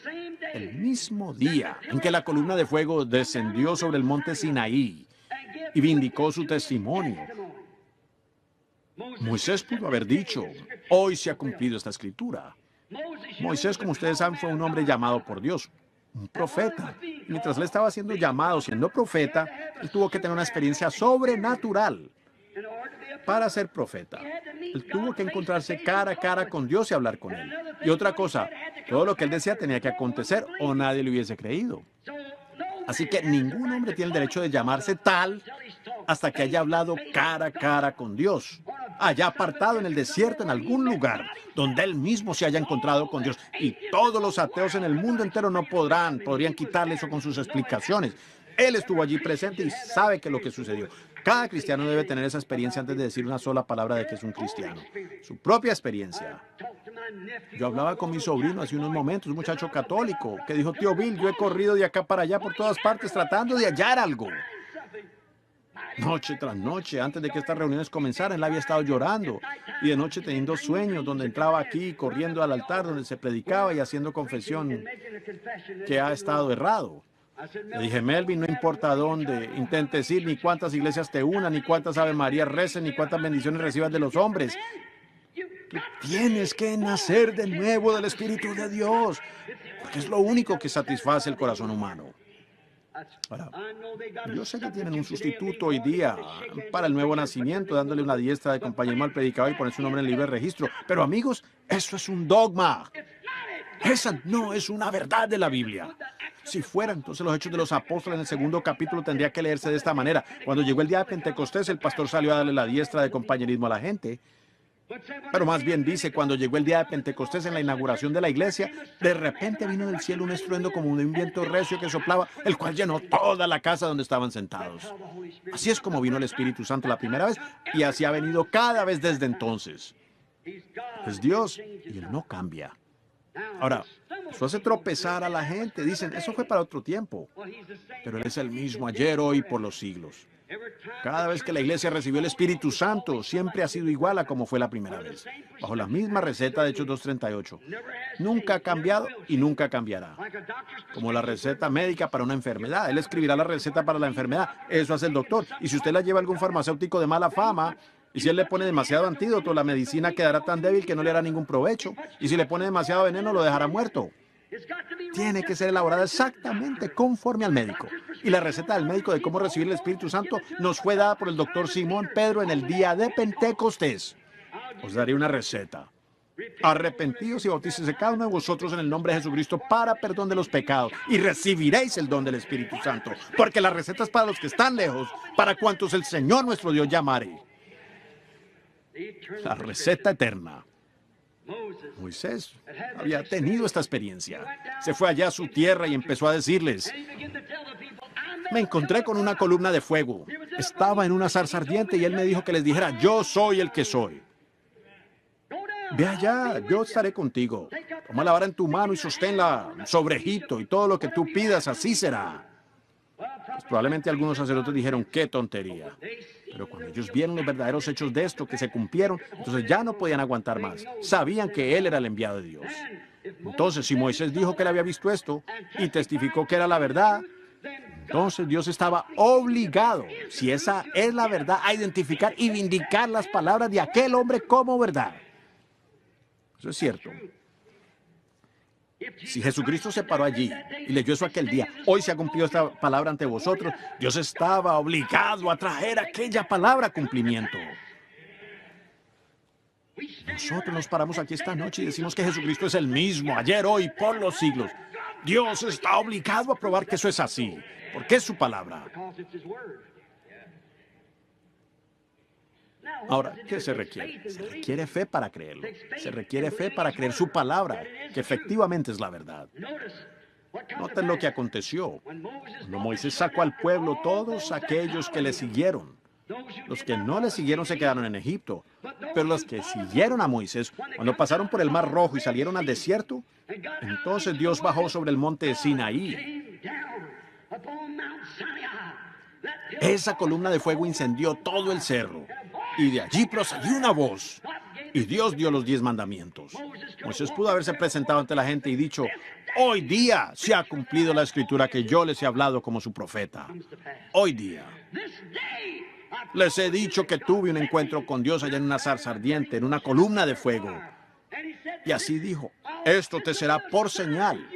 el mismo día en que la columna de fuego descendió sobre el monte Sinaí y vindicó su testimonio, Moisés pudo haber dicho, hoy se ha cumplido esta escritura. Moisés, como ustedes saben, fue un hombre llamado por Dios, un profeta. Y mientras él estaba siendo llamado, siendo profeta, él tuvo que tener una experiencia sobrenatural para ser profeta. Él tuvo que encontrarse cara a cara con Dios y hablar con él. Y otra cosa, todo lo que él decía tenía que acontecer o nadie le hubiese creído. Así que ningún hombre tiene el derecho de llamarse tal hasta que haya hablado cara a cara con Dios, haya apartado en el desierto en algún lugar donde él mismo se haya encontrado con Dios. Y todos los ateos en el mundo entero no podrían quitarle eso con sus explicaciones. Él estuvo allí presente y sabe qué es lo que sucedió. Cada cristiano debe tener esa experiencia antes de decir una sola palabra de que es un cristiano. Su propia experiencia. Yo hablaba con mi sobrino hace unos momentos, un muchacho católico, que dijo, tío Bill, yo he corrido de acá para allá por todas partes tratando de hallar algo. Noche tras noche, antes de que estas reuniones comenzaran, él había estado llorando y de noche teniendo sueños donde entraba aquí, corriendo al altar donde se predicaba y haciendo confesión que ha estado errado. Le dije, Melvin, no importa dónde intentes ir, ni cuántas iglesias te unan, ni cuántas Ave María recen, ni cuántas bendiciones recibas de los hombres. Tú tienes que nacer de nuevo del Espíritu de Dios, porque es lo único que satisface el corazón humano. Ahora, yo sé que tienen un sustituto hoy día para el nuevo nacimiento, dándole una diestra de compañerismo al predicador y poner su nombre en el libro de registro. Pero amigos, eso es un dogma. Esa no es una verdad de la Biblia. Si fuera, entonces los Hechos de los Apóstoles en el segundo capítulo tendría que leerse de esta manera. Cuando llegó el día de Pentecostés, el pastor salió a darle la diestra de compañerismo a la gente. Pero más bien dice, cuando llegó el día de Pentecostés en la inauguración de la iglesia, de repente vino del cielo un estruendo como de un viento recio que soplaba, el cual llenó toda la casa donde estaban sentados. Así es como vino el Espíritu Santo la primera vez y así ha venido cada vez desde entonces. Es Dios y Él no cambia. Ahora, eso hace tropezar a la gente. Dicen, eso fue para otro tiempo. Pero Él es el mismo ayer, hoy y por los siglos. Cada vez que la iglesia recibió el Espíritu Santo, siempre ha sido igual a como fue la primera vez. Bajo la misma receta de Hechos 2:38. Nunca ha cambiado y nunca cambiará. Como la receta médica para una enfermedad. Él escribirá la receta para la enfermedad. Eso hace el doctor. Y si usted la lleva a algún farmacéutico de mala fama, y si él le pone demasiado antídoto, la medicina quedará tan débil que no le hará ningún provecho. Y si le pone demasiado veneno, lo dejará muerto. Tiene que ser elaborada exactamente conforme al médico. Y la receta del médico de cómo recibir el Espíritu Santo nos fue dada por el doctor Simón Pedro en el día de Pentecostés. Os daré una receta. Arrepentíos y bautícese cada uno de vosotros en el nombre de Jesucristo para perdón de los pecados y recibiréis el don del Espíritu Santo. Porque la receta es para los que están lejos, para cuantos el Señor nuestro Dios llamare. La receta eterna. Moisés había tenido esta experiencia. Se fue allá a su tierra y empezó a decirles, me encontré con una columna de fuego. Estaba en una zarza ardiente y él me dijo que les dijera, yo soy el que soy. Ve allá, yo estaré contigo. Toma la vara en tu mano y sosténla sobre Egipto y todo lo que tú pidas, así será. Pues probablemente algunos sacerdotes dijeron, qué tontería. Pero cuando ellos vieron los verdaderos hechos de esto que se cumplieron, entonces ya no podían aguantar más. Sabían que él era el enviado de Dios. Entonces, si Moisés dijo que él había visto esto y testificó que era la verdad, entonces Dios estaba obligado, si esa es la verdad, a identificar y vindicar las palabras de aquel hombre como verdad. Eso es cierto. Si Jesucristo se paró allí y leyó eso aquel día, hoy se ha cumplido esta palabra ante vosotros, Dios estaba obligado a traer aquella palabra a cumplimiento. Nosotros nos paramos aquí esta noche y decimos que Jesucristo es el mismo, ayer, hoy, por los siglos. Dios está obligado a probar que eso es así, porque es su palabra. Ahora, ¿qué se requiere? Se requiere fe para creerlo. Se requiere fe para creer su palabra, que efectivamente es la verdad. Noten lo que aconteció. Cuando Moisés sacó al pueblo, todos aquellos que le siguieron. Los que no le siguieron se quedaron en Egipto. Pero los que siguieron a Moisés, cuando pasaron por el Mar Rojo y salieron al desierto, entonces Dios bajó sobre el monte Sinaí. Esa columna de fuego incendió todo el cerro. Y de allí procedió una voz. Y Dios dio los 10 mandamientos. Moisés pudo haberse presentado ante la gente y dicho, hoy día se ha cumplido la escritura que yo les he hablado como su profeta. Hoy día. Les he dicho que tuve un encuentro con Dios allá en una zarza ardiente, en una columna de fuego. Y así dijo, esto te será por señal.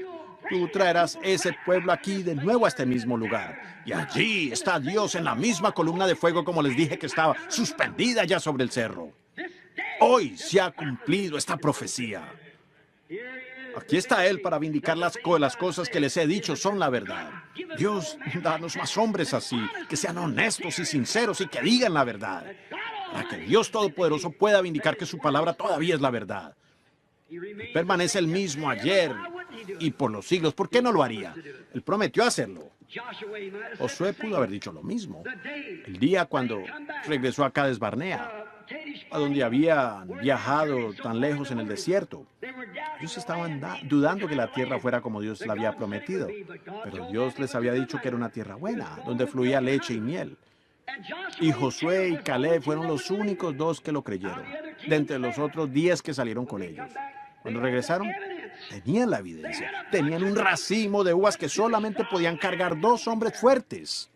Tú traerás ese pueblo aquí de nuevo a este mismo lugar. Y allí está Dios en la misma columna de fuego como les dije que estaba, suspendida ya sobre el cerro. Hoy se ha cumplido esta profecía. Aquí está Él para vindicar las cosas que les he dicho son la verdad. Dios, danos más hombres así, que sean honestos y sinceros y que digan la verdad. Para que Dios Todopoderoso pueda vindicar que su palabra todavía es la verdad. Permanece el mismo ayer y por los siglos. ¿Por qué no lo haría? Él prometió hacerlo. Josué pudo haber dicho lo mismo. El día cuando regresó a Cades Barnea, a donde había viajado tan lejos en el desierto. Ellos estaban dudando que la tierra fuera como Dios la había prometido. Pero Dios les había dicho que era una tierra buena, donde fluía leche y miel. Y Josué y Caleb fueron los únicos 2 que lo creyeron, de entre los otros 10 que salieron con ellos. Cuando regresaron, tenían la evidencia. Tenían un racimo de uvas que solamente podían cargar 2 hombres fuertes.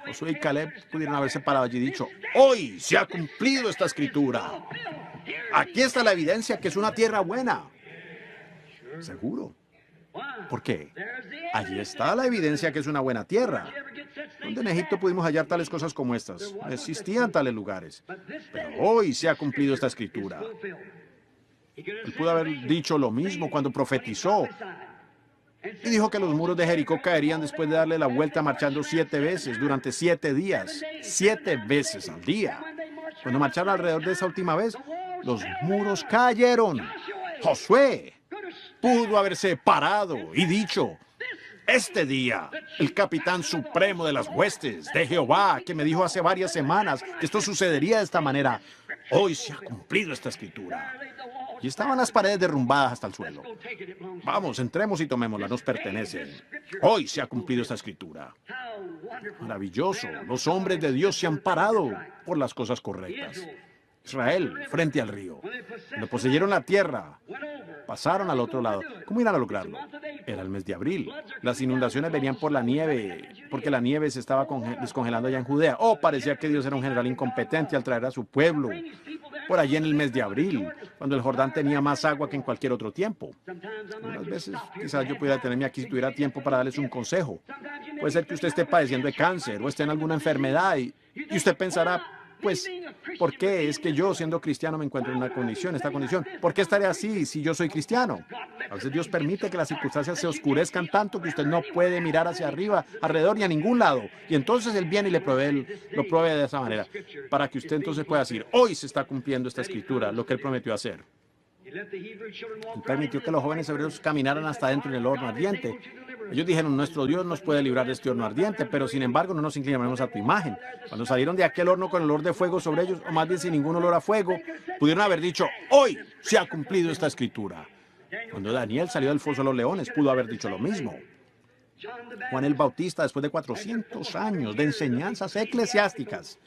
Josué y Caleb pudieron haberse parado allí y dicho, hoy se ha cumplido esta escritura. Aquí está la evidencia que es una tierra buena. Seguro. ¿Por qué? Allí está la evidencia que es una buena tierra. ¿Dónde en Egipto pudimos hallar tales cosas como estas? No existían tales lugares. Pero hoy se ha cumplido esta escritura. Él pudo haber dicho lo mismo cuando profetizó. Y dijo que los muros de Jericó caerían después de darle la vuelta marchando 7 veces durante 7 días. 7 veces al día. Cuando marcharon alrededor de esa última vez, Los muros cayeron. Josué pudo haberse parado y dicho: este día, el capitán supremo de las huestes de Jehová, que me dijo hace varias semanas que esto sucedería de esta manera, hoy se ha cumplido esta escritura. Y estaban las paredes derrumbadas hasta el suelo. Vamos, entremos y tomémosla, nos pertenece. Hoy se ha cumplido esta escritura. Maravilloso, los hombres de Dios se han parado por las cosas correctas. Israel, frente al río. Cuando poseyeron la tierra, pasaron al otro lado. ¿Cómo iban a lograrlo? Era el mes de abril. Las inundaciones venían por la nieve, porque la nieve se estaba descongelando allá en Judea. Oh, parecía que Dios era un general incompetente al traer a su pueblo por allí en el mes de abril, cuando el Jordán tenía más agua que en cualquier otro tiempo. Unas veces quizás yo pudiera tenerme aquí si tuviera tiempo para darles un consejo. Puede ser que usted esté padeciendo de cáncer o esté en alguna enfermedad y usted pensará: pues, ¿por qué es que yo, siendo cristiano, me encuentro en esta condición? ¿Por qué estaré así si yo soy cristiano? A veces Dios permite que las circunstancias se oscurezcan tanto que usted no puede mirar hacia arriba, alrededor ni a ningún lado. Y entonces Él viene y lo provee de esa manera, para que usted entonces pueda decir: hoy se está cumpliendo esta escritura, lo que Él prometió hacer. Él permitió que los jóvenes hebreos caminaran hasta dentro del horno ardiente. Ellos dijeron: nuestro Dios nos puede librar de este horno ardiente, pero sin embargo no nos inclinaremos a tu imagen. Cuando salieron de aquel horno con el olor de fuego sobre ellos, o más bien sin ningún olor a fuego, pudieron haber dicho: hoy se ha cumplido esta escritura. Cuando Daniel salió del foso de los leones, pudo haber dicho lo mismo. Juan el Bautista, después de 400 años de enseñanzas eclesiásticas,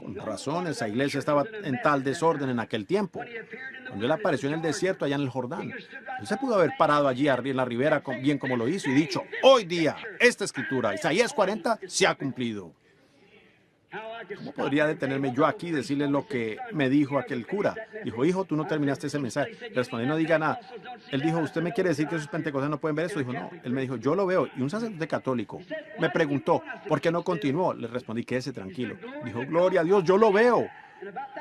con razón, esa iglesia estaba en tal desorden en aquel tiempo. Cuando él apareció en el desierto, allá en el Jordán, él se pudo haber parado allí en la ribera, bien como lo hizo, y dicho: hoy día, esta escritura, Isaías 40, se ha cumplido. ¿Cómo podría detenerme yo aquí y decirle lo que me dijo aquel cura? Dijo: hijo, tú no terminaste ese mensaje. Le respondí: no diga nada. Él dijo: ¿usted me quiere decir que esos pentecostales no pueden ver eso? Dijo: no. Él me dijo: yo lo veo. Y un sacerdote católico me preguntó: ¿por qué no continuó? Le respondí: quédese tranquilo. Dijo: gloria a Dios, yo lo veo.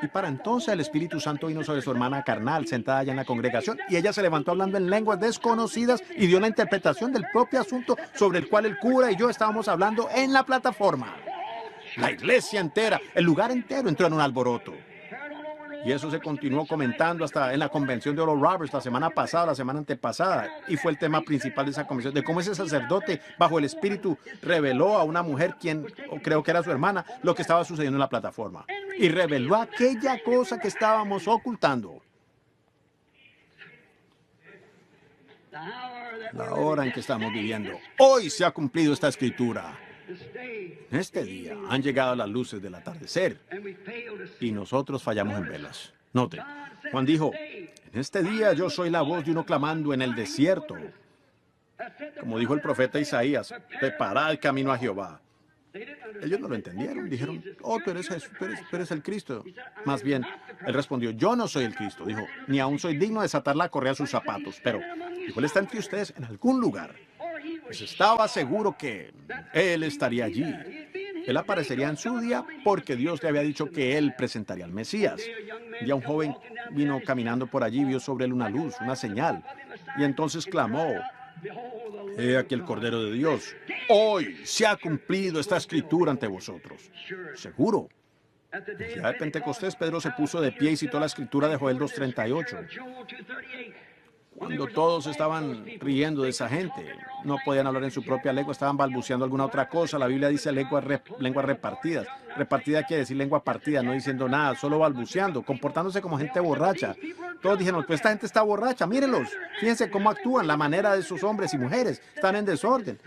Y para entonces el Espíritu Santo vino sobre su hermana carnal, sentada allá en la congregación, y ella se levantó hablando en lenguas desconocidas y dio la interpretación del propio asunto sobre el cual el cura y yo estábamos hablando en la plataforma. La iglesia entera, el lugar entero entró en un alboroto. Y eso se continuó comentando hasta en la convención de Oral Roberts la semana pasada, la semana antepasada. Y fue el tema principal de esa convención, de cómo ese sacerdote, bajo el Espíritu, reveló a una mujer, quien creo que era su hermana, lo que estaba sucediendo en la plataforma. Y reveló aquella cosa que estábamos ocultando. La hora en que estamos viviendo. Hoy se ha cumplido esta escritura. En este día han llegado las luces del atardecer y nosotros fallamos en verlas. Note, Juan dijo: en este día yo soy la voz de uno clamando en el desierto. Como dijo el profeta Isaías: preparad el camino a Jehová. Ellos no lo entendieron. Dijeron: oh, tú eres el Cristo. Más bien, él respondió: yo no soy el Cristo. Dijo: ni aún soy digno de desatar la correa a sus zapatos. Pero, dijo, él está entre ustedes en algún lugar. Pues estaba seguro que él estaría allí. Él aparecería en su día porque Dios le había dicho que él presentaría al Mesías. Ya un joven vino caminando por allí, vio sobre él una luz, una señal, y entonces clamó: he aquí el Cordero de Dios. Hoy se ha cumplido esta escritura ante vosotros. Seguro. El día de Pentecostés, Pedro se puso de pie y citó la escritura de Joel 2:38. Cuando todos estaban riendo de esa gente, no podían hablar en su propia lengua, estaban balbuceando alguna otra cosa. La Biblia dice lenguas repartidas. Repartida quiere decir lengua partida, no diciendo nada, solo balbuceando, comportándose como gente borracha. Todos dijeron: pues esta gente está borracha, mírenlos, fíjense cómo actúan, la manera de sus hombres y mujeres, están en desorden,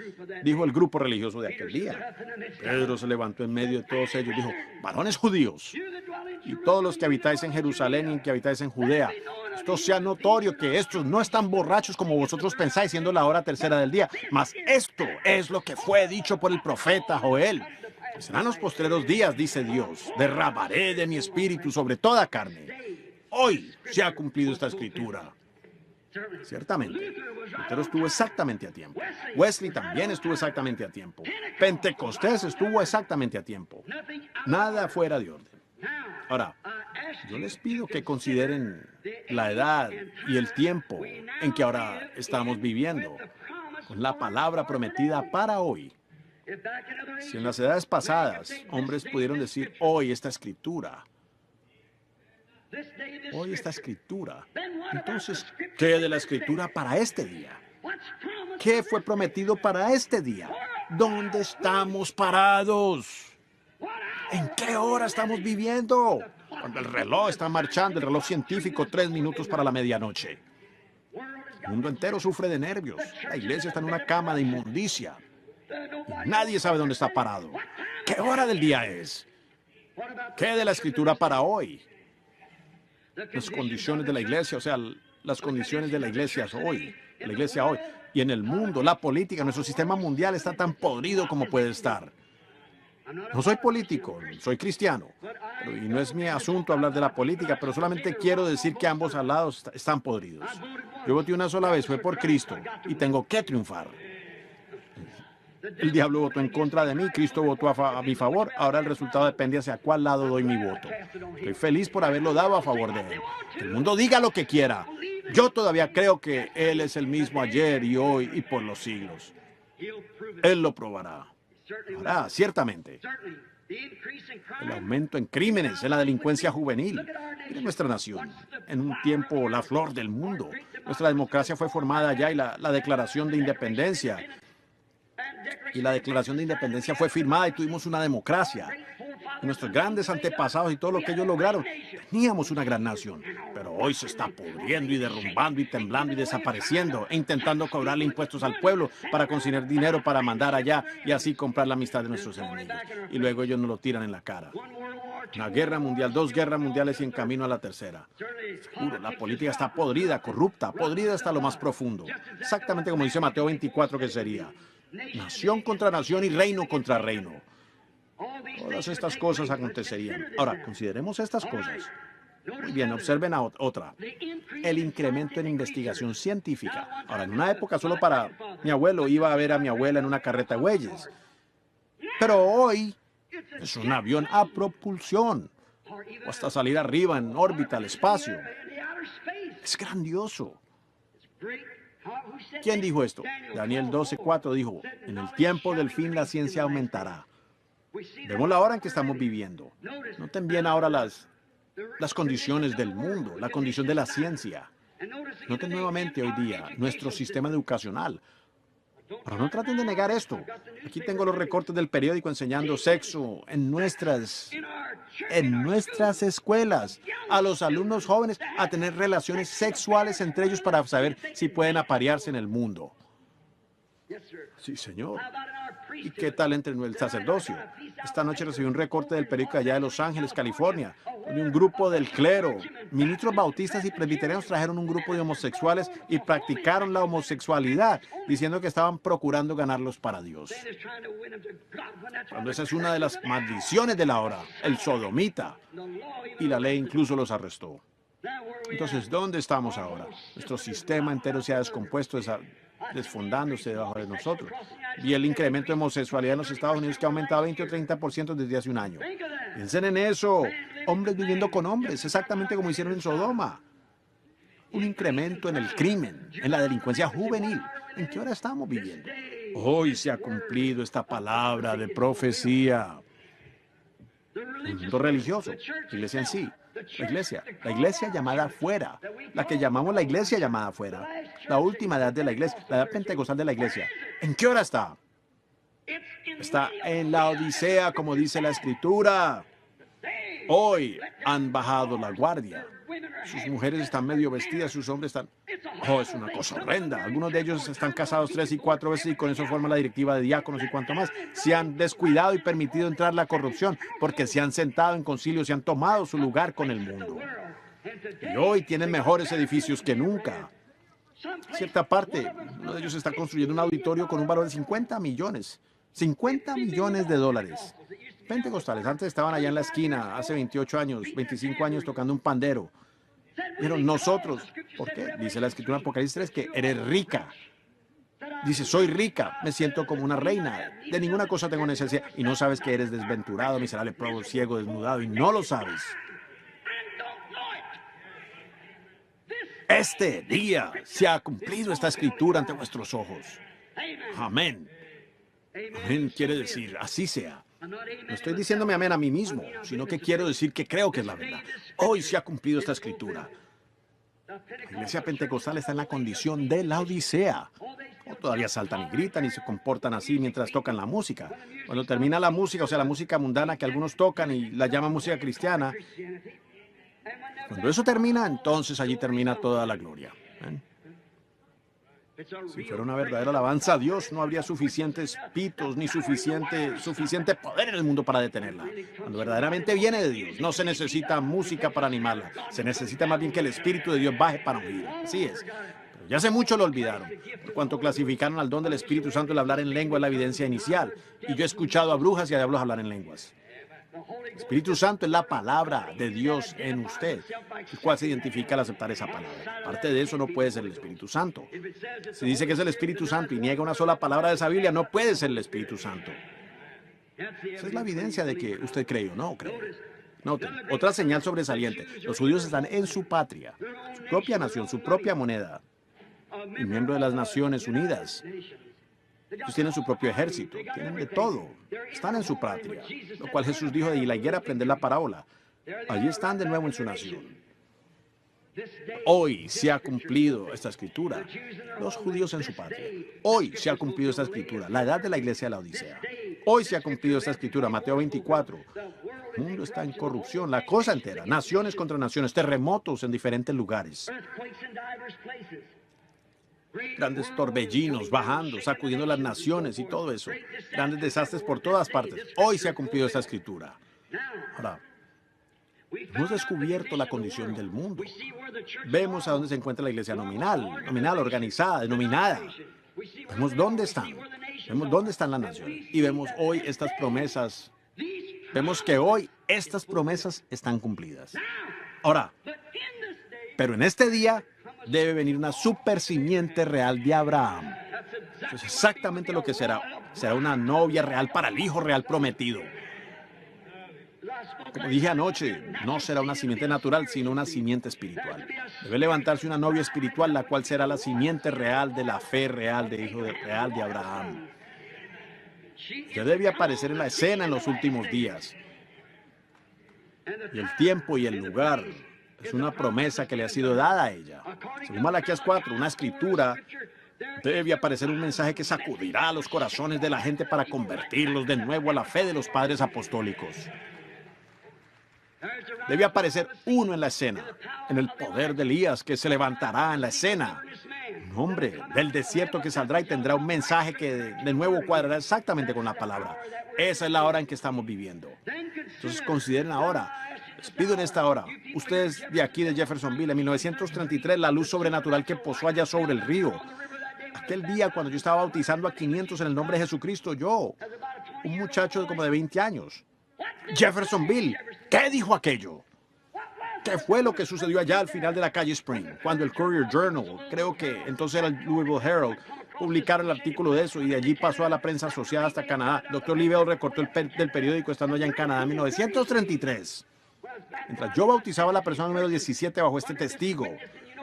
dijo el grupo religioso de aquel día. Pedro se levantó en medio de todos ellos, dijo: varones judíos, y todos los que habitáis en Jerusalén y que habitáis en Judea, esto sea notorio que estos no están borrachos como vosotros pensáis, siendo la hora tercera del día, mas esto es lo que fue dicho por el profeta Joel. Serán los postreros días, dice Dios, derramaré de mi espíritu sobre toda carne. Hoy se ha cumplido esta escritura. Ciertamente, Lutero estuvo exactamente a tiempo. Wesley también estuvo exactamente a tiempo. Pentecostés estuvo exactamente a tiempo. Nada fuera de orden. Ahora, yo les pido que consideren la edad y el tiempo en que ahora estamos viviendo, con la palabra prometida para hoy. Si en las edades pasadas hombres pudieron decir hoy esta escritura, Hoy esta escritura. Entonces, ¿qué de la escritura para este día? ¿Qué fue prometido para este día? ¿Dónde estamos parados? ¿En qué hora estamos viviendo? Cuando el reloj está marchando, el reloj científico, 3 minutos para la medianoche. El mundo entero sufre de nervios. La iglesia está en una cama de inmundicia. Y nadie sabe dónde está parado. ¿Qué hora del día es? ¿Qué de la escritura para hoy? Las condiciones de la iglesia, o sea, las condiciones de la iglesia hoy. La iglesia hoy. Y en el mundo, la política, nuestro sistema mundial está tan podrido como puede estar. No soy político, soy cristiano. Y no es mi asunto hablar de la política, pero solamente quiero decir que ambos lados están podridos. Yo voté una sola vez, fue por Cristo, y tengo que triunfar. El diablo votó en contra de mí, Cristo votó a mi favor, ahora el resultado depende hacia cuál lado doy mi voto. Estoy feliz por haberlo dado a favor de Él. Que el mundo diga lo que quiera. Yo todavía creo que Él es el mismo ayer y hoy y por los siglos. Él lo probará. Hará, ciertamente. El aumento en crímenes, en la delincuencia juvenil. Miren nuestra nación, en un tiempo la flor del mundo. Nuestra democracia fue formada allá y la Declaración de Independencia. Y la Declaración de Independencia fue firmada y tuvimos una democracia. Y nuestros grandes antepasados y todo lo que ellos lograron, teníamos una gran nación. Pero hoy se está pudriendo y derrumbando y temblando y desapareciendo e intentando cobrarle impuestos al pueblo para conseguir dinero para mandar allá y así comprar la amistad de nuestros enemigos. Y luego ellos nos lo tiran en la cara. Una guerra mundial, 2 guerras mundiales y en camino a la tercera. Seguro, la política está podrida, corrupta, podrida hasta lo más profundo. Exactamente como dice Mateo 24 que sería. Nación contra nación y reino contra reino. Todas estas cosas acontecerían. Ahora, consideremos estas cosas. Muy bien, observen a otra. El incremento en investigación científica. Ahora, en una época solo para mi abuelo iba a ver a mi abuela en una carreta de bueyes. Pero hoy es un avión a propulsión. O hasta salir arriba en órbita al espacio. Es grandioso. ¿Quién dijo esto? Daniel 12:4 dijo, en el tiempo del fin la ciencia aumentará. Vemos la hora en que estamos viviendo. Noten bien ahora las condiciones del mundo, la condición de la ciencia. Noten nuevamente hoy día nuestro sistema educacional. Pero no traten de negar esto. Aquí tengo los recortes del periódico enseñando sexo en nuestras escuelas. A los alumnos jóvenes a tener relaciones sexuales entre ellos para saber si pueden aparearse en el mundo. Sí, señor. ¿Y qué tal entre el sacerdocio? Esta noche recibí un recorte del periódico allá de Los Ángeles, California, donde un grupo del clero, ministros bautistas y presbiterianos trajeron un grupo de homosexuales y practicaron la homosexualidad, diciendo que estaban procurando ganarlos para Dios. Cuando esa es una de las maldiciones de la hora, el sodomita, y la ley incluso los arrestó. Entonces, ¿dónde estamos ahora? Nuestro sistema entero se ha descompuesto, desfondándose debajo de nosotros. Y el incremento de homosexualidad en los Estados Unidos que ha aumentado 20 o 30% desde hace un año. Piensen en eso. Hombres viviendo con hombres, exactamente como hicieron en Sodoma. Un incremento en el crimen, en la delincuencia juvenil. ¿En qué hora estamos viviendo? Hoy se ha cumplido esta palabra de profecía. El mundo religioso, la iglesia en sí. La iglesia llamada afuera, la que llamamos la iglesia llamada afuera, la última edad de la iglesia, la edad pentecostal de la iglesia. ¿En qué hora está? Está en la Odisea, como dice la Escritura. Hoy han bajado la guardia. Sus mujeres están medio vestidas, sus hombres están... Oh, es una cosa horrenda. Algunos de ellos están casados 3 y 4 veces y con eso forman la directiva de diáconos y cuanto más. Se han descuidado y permitido entrar la corrupción porque se han sentado en concilios y han tomado su lugar con el mundo. Y hoy tienen mejores edificios que nunca. Cierta parte, uno de ellos está construyendo un auditorio con un valor de 50 millones. 50 millones de dólares. Pentecostales, antes estaban allá en la esquina, hace 28 años, 25 años tocando un pandero. Pero nosotros, ¿por qué? Dice la Escritura en Apocalipsis 3 que eres rica. Dice, soy rica, me siento como una reina, de ninguna cosa tengo necesidad. Y no sabes que eres desventurado, miserable, pobre, ciego, desnudado, y no lo sabes. Este día se ha cumplido esta Escritura ante vuestros ojos. Amén. Amén quiere decir, así sea. No estoy diciéndome amén a mí mismo, sino que quiero decir que creo que es la verdad. Hoy se ha cumplido esta escritura. La iglesia pentecostal está en la condición de la Odisea. O todavía saltan y gritan y se comportan así mientras tocan la música. Cuando termina la música, o sea, la música mundana que algunos tocan y la llaman música cristiana, cuando eso termina, entonces allí termina toda la gloria. ¿Ven? Si fuera una verdadera alabanza a Dios, no habría suficientes pitos ni suficiente poder en el mundo para detenerla. Cuando verdaderamente viene de Dios, no se necesita música para animarla. Se necesita más bien que el Espíritu de Dios baje para oír. Así es. Pero ya hace mucho lo olvidaron. Por cuanto clasificaron al don del Espíritu Santo, el hablar en lengua es la evidencia inicial. Y yo he escuchado a brujas y a diablos hablar en lenguas. El Espíritu Santo es la palabra de Dios en usted, el cual se identifica al aceptar esa palabra. Aparte de eso, no puede ser el Espíritu Santo. Si dice que es el Espíritu Santo y niega una sola palabra de esa Biblia, no puede ser el Espíritu Santo. Esa es la evidencia de que usted cree o no cree. Noten, otra señal sobresaliente. Los judíos están en su patria, su propia nación, su propia moneda, y miembro de las Naciones Unidas. Ellos tienen su propio ejército, tienen de todo, están en su patria, lo cual Jesús dijo de la higuera aprender la parábola. Allí están de nuevo en su nación. Hoy se ha cumplido esta escritura. Los judíos en su patria. Hoy se ha cumplido esta escritura. La edad de la iglesia de la Odisea. Hoy se ha cumplido esta escritura. Mateo 24. El mundo está en corrupción, la cosa entera. Naciones contra naciones, terremotos en diferentes lugares. Grandes torbellinos bajando, sacudiendo las naciones y todo eso. Grandes desastres por todas partes. Hoy se ha cumplido esta escritura. Ahora, hemos descubierto la condición del mundo. Vemos a dónde se encuentra la iglesia nominal, organizada, denominada. Vemos dónde están. Vemos dónde están las naciones. Y vemos hoy estas promesas. Vemos que hoy estas promesas están cumplidas. Ahora, pero en este día debe venir una super simiente real de Abraham. Eso es exactamente lo que será. Será una novia real para el hijo real prometido. Como dije anoche, no será una simiente natural, sino una simiente espiritual. Debe levantarse una novia espiritual, la cual será la simiente real de la fe real de hijo real de Abraham. Ya debe aparecer en la escena en los últimos días. Y el tiempo y el lugar es una promesa que le ha sido dada a ella. Según Malaquías 4, una escritura, debe aparecer un mensaje que sacudirá los corazones de la gente para convertirlos de nuevo a la fe de los padres apostólicos. Debe aparecer uno en la escena, en el poder de Elías que se levantará en la escena. Un hombre del desierto que saldrá y tendrá un mensaje que de nuevo cuadrará exactamente con la palabra. Esa es la hora en que estamos viviendo. Entonces consideren ahora. Les pido en esta hora, ustedes de aquí de Jeffersonville, en 1933, la luz sobrenatural que posó allá sobre el río. Aquel día cuando yo estaba bautizando a 500 en el nombre de Jesucristo, yo, un muchacho como de 20 años. Jeffersonville, ¿qué dijo aquello? ¿Qué fue lo que sucedió allá al final de la calle Spring? Cuando el Courier Journal, creo que entonces era el Louisville Herald, publicaron el artículo de eso y de allí pasó a la prensa asociada hasta Canadá. Dr. Lee Bell recortó del periódico estando allá en Canadá en 1933. Mientras yo bautizaba a la persona número 17 bajo este testigo.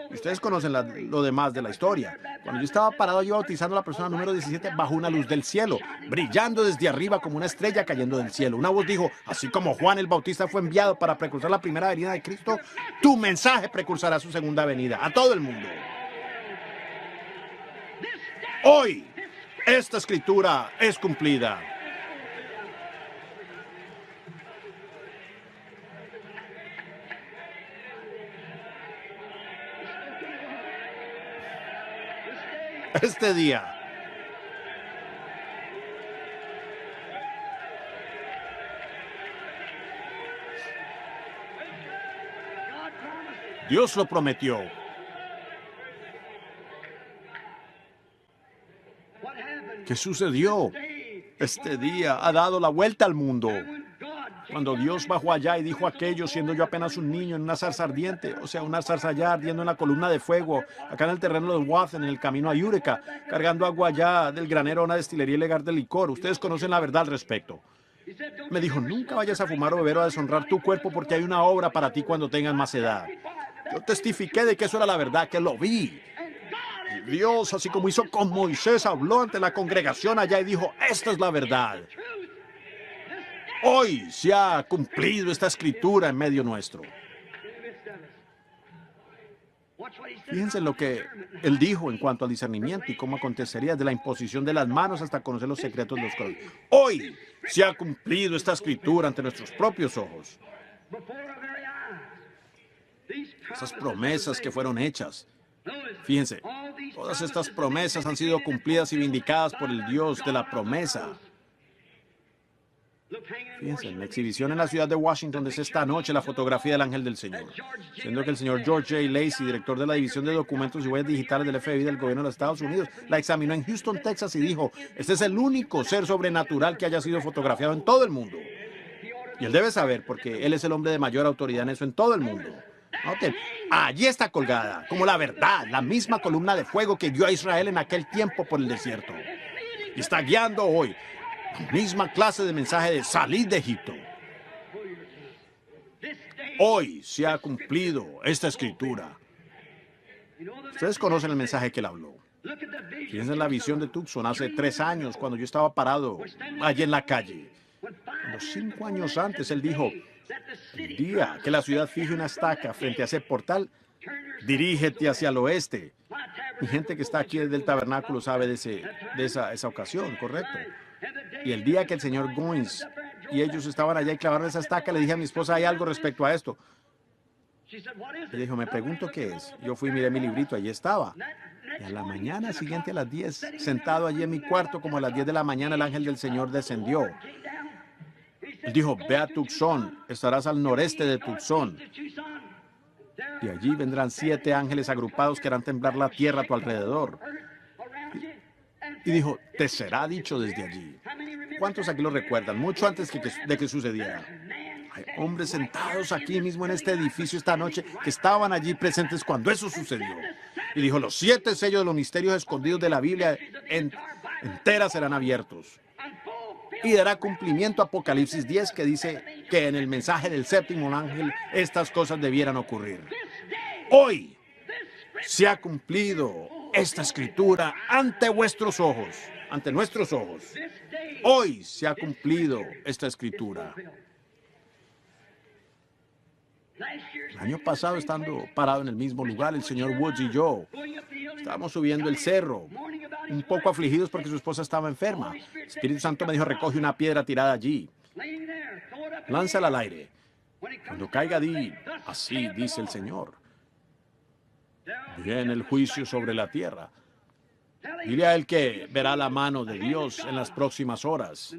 Y ustedes conocen lo demás de la historia. Cuando yo estaba parado allí bautizando a la persona número 17 bajo una luz del cielo, brillando desde arriba como una estrella cayendo del cielo. Una voz dijo, así como Juan el Bautista fue enviado para precursar la primera venida de Cristo, tu mensaje precursará su segunda venida a todo el mundo. Hoy, esta escritura es cumplida. Este día. Dios lo prometió. ¿Qué sucedió? Este día ha dado la vuelta al mundo. Cuando Dios bajó allá y dijo aquello, siendo yo apenas un niño en una zarza ardiente, o sea, una zarza allá ardiendo en la columna de fuego, acá en el terreno de Wathen, en el camino a Eureka, cargando agua allá del granero a una destilería ilegal de licor. Ustedes conocen la verdad al respecto. Me dijo, nunca vayas a fumar o beber o a deshonrar tu cuerpo porque hay una obra para ti cuando tengas más edad. Yo testifiqué de que eso era la verdad, que lo vi. Y Dios, así como hizo con Moisés, habló ante la congregación allá y dijo, esta es la verdad. Hoy se ha cumplido esta escritura en medio nuestro. Fíjense lo que él dijo en cuanto al discernimiento y cómo acontecería desde la imposición de las manos hasta conocer los secretos de los corazones. Hoy se ha cumplido esta escritura ante nuestros propios ojos. Esas promesas que fueron hechas. Fíjense, todas estas promesas han sido cumplidas y vindicadas por el Dios de la promesa. Fíjense, en la exhibición en la ciudad de Washington es esta noche la fotografía del ángel del Señor, siendo que el señor George J. Lacey, director de la División de Documentos y Huellas Digitales del FBI del gobierno de los Estados Unidos, la examinó en Houston, Texas y dijo, este es el único ser sobrenatural que haya sido fotografiado en todo el mundo. Y él debe saber, porque él es el hombre de mayor autoridad en eso en todo el mundo. Noten, allí está colgada, como la verdad, la misma columna de fuego que guió a Israel en aquel tiempo por el desierto. Y está guiando hoy la misma clase de mensaje de salir de Egipto. Hoy se ha cumplido esta escritura. Ustedes conocen el mensaje que él habló. Fíjense en la visión de Tucson hace 3 años, cuando yo estaba parado allí en la calle. Cuando 5 años antes él dijo, el día que la ciudad fije una estaca frente a ese portal, dirígete hacia el oeste. Mi gente que está aquí desde el tabernáculo sabe de esa ocasión, ¿correcto? Y el día que el señor Goins y ellos estaban allá y clavaron esa estaca, le dije a mi esposa, hay algo respecto a esto. Ella dijo, me pregunto qué es. Yo fui y miré mi librito, allí estaba. Y a la mañana siguiente, a las 10, sentado allí en mi cuarto, como a las 10 de la mañana, el ángel del Señor descendió. Él dijo, ve a Tucson, estarás al noreste de Tucson. Y allí vendrán 7 ángeles agrupados que harán temblar la tierra a tu alrededor. Y dijo, te será dicho desde allí. ¿Cuántos aquí lo recuerdan? Mucho antes de que sucediera. Hay hombres sentados aquí mismo en este edificio esta noche que estaban allí presentes cuando eso sucedió. Y dijo, los 7 sellos de los misterios escondidos de la Biblia enteras serán abiertos. Y dará cumplimiento a Apocalipsis 10, que dice que en el mensaje del séptimo ángel estas cosas debieran ocurrir. Hoy se ha cumplido esta escritura ante vuestros ojos, ante nuestros ojos. Hoy se ha cumplido esta escritura. El año pasado, estando parado en el mismo lugar, el señor Woods y yo estábamos subiendo el cerro, un poco afligidos porque su esposa estaba enferma. El Espíritu Santo me dijo, recoge una piedra tirada allí, lánzala al aire. Cuando caiga, di, así dice el Señor. Viene el juicio sobre la tierra. Dile a él que verá la mano de Dios en las próximas horas.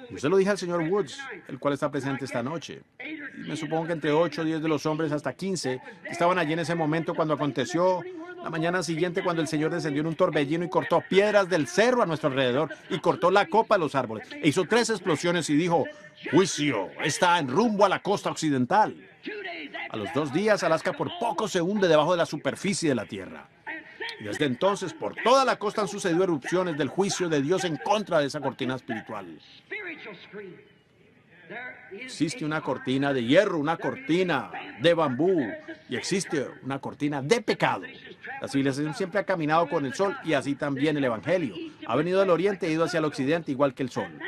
Yo se lo dije al señor Woods, el cual está presente esta noche. Y me supongo que entre 8 o 10 de los hombres hasta 15 estaban allí en ese momento cuando aconteció la mañana siguiente, cuando el Señor descendió en un torbellino y cortó piedras del cerro a nuestro alrededor y cortó la copa de los árboles. E hizo 3 explosiones y dijo, juicio está en rumbo a la costa occidental. A los 2 días, Alaska por poco se hunde debajo de la superficie de la tierra. Y desde entonces, por toda la costa han sucedido erupciones del juicio de Dios en contra de esa cortina espiritual. Existe una cortina de hierro, una cortina de bambú, y existe una cortina de pecado. La civilización siempre ha caminado con el sol, y así también el Evangelio. Ha venido del oriente e ido hacia el occidente, igual que el sol.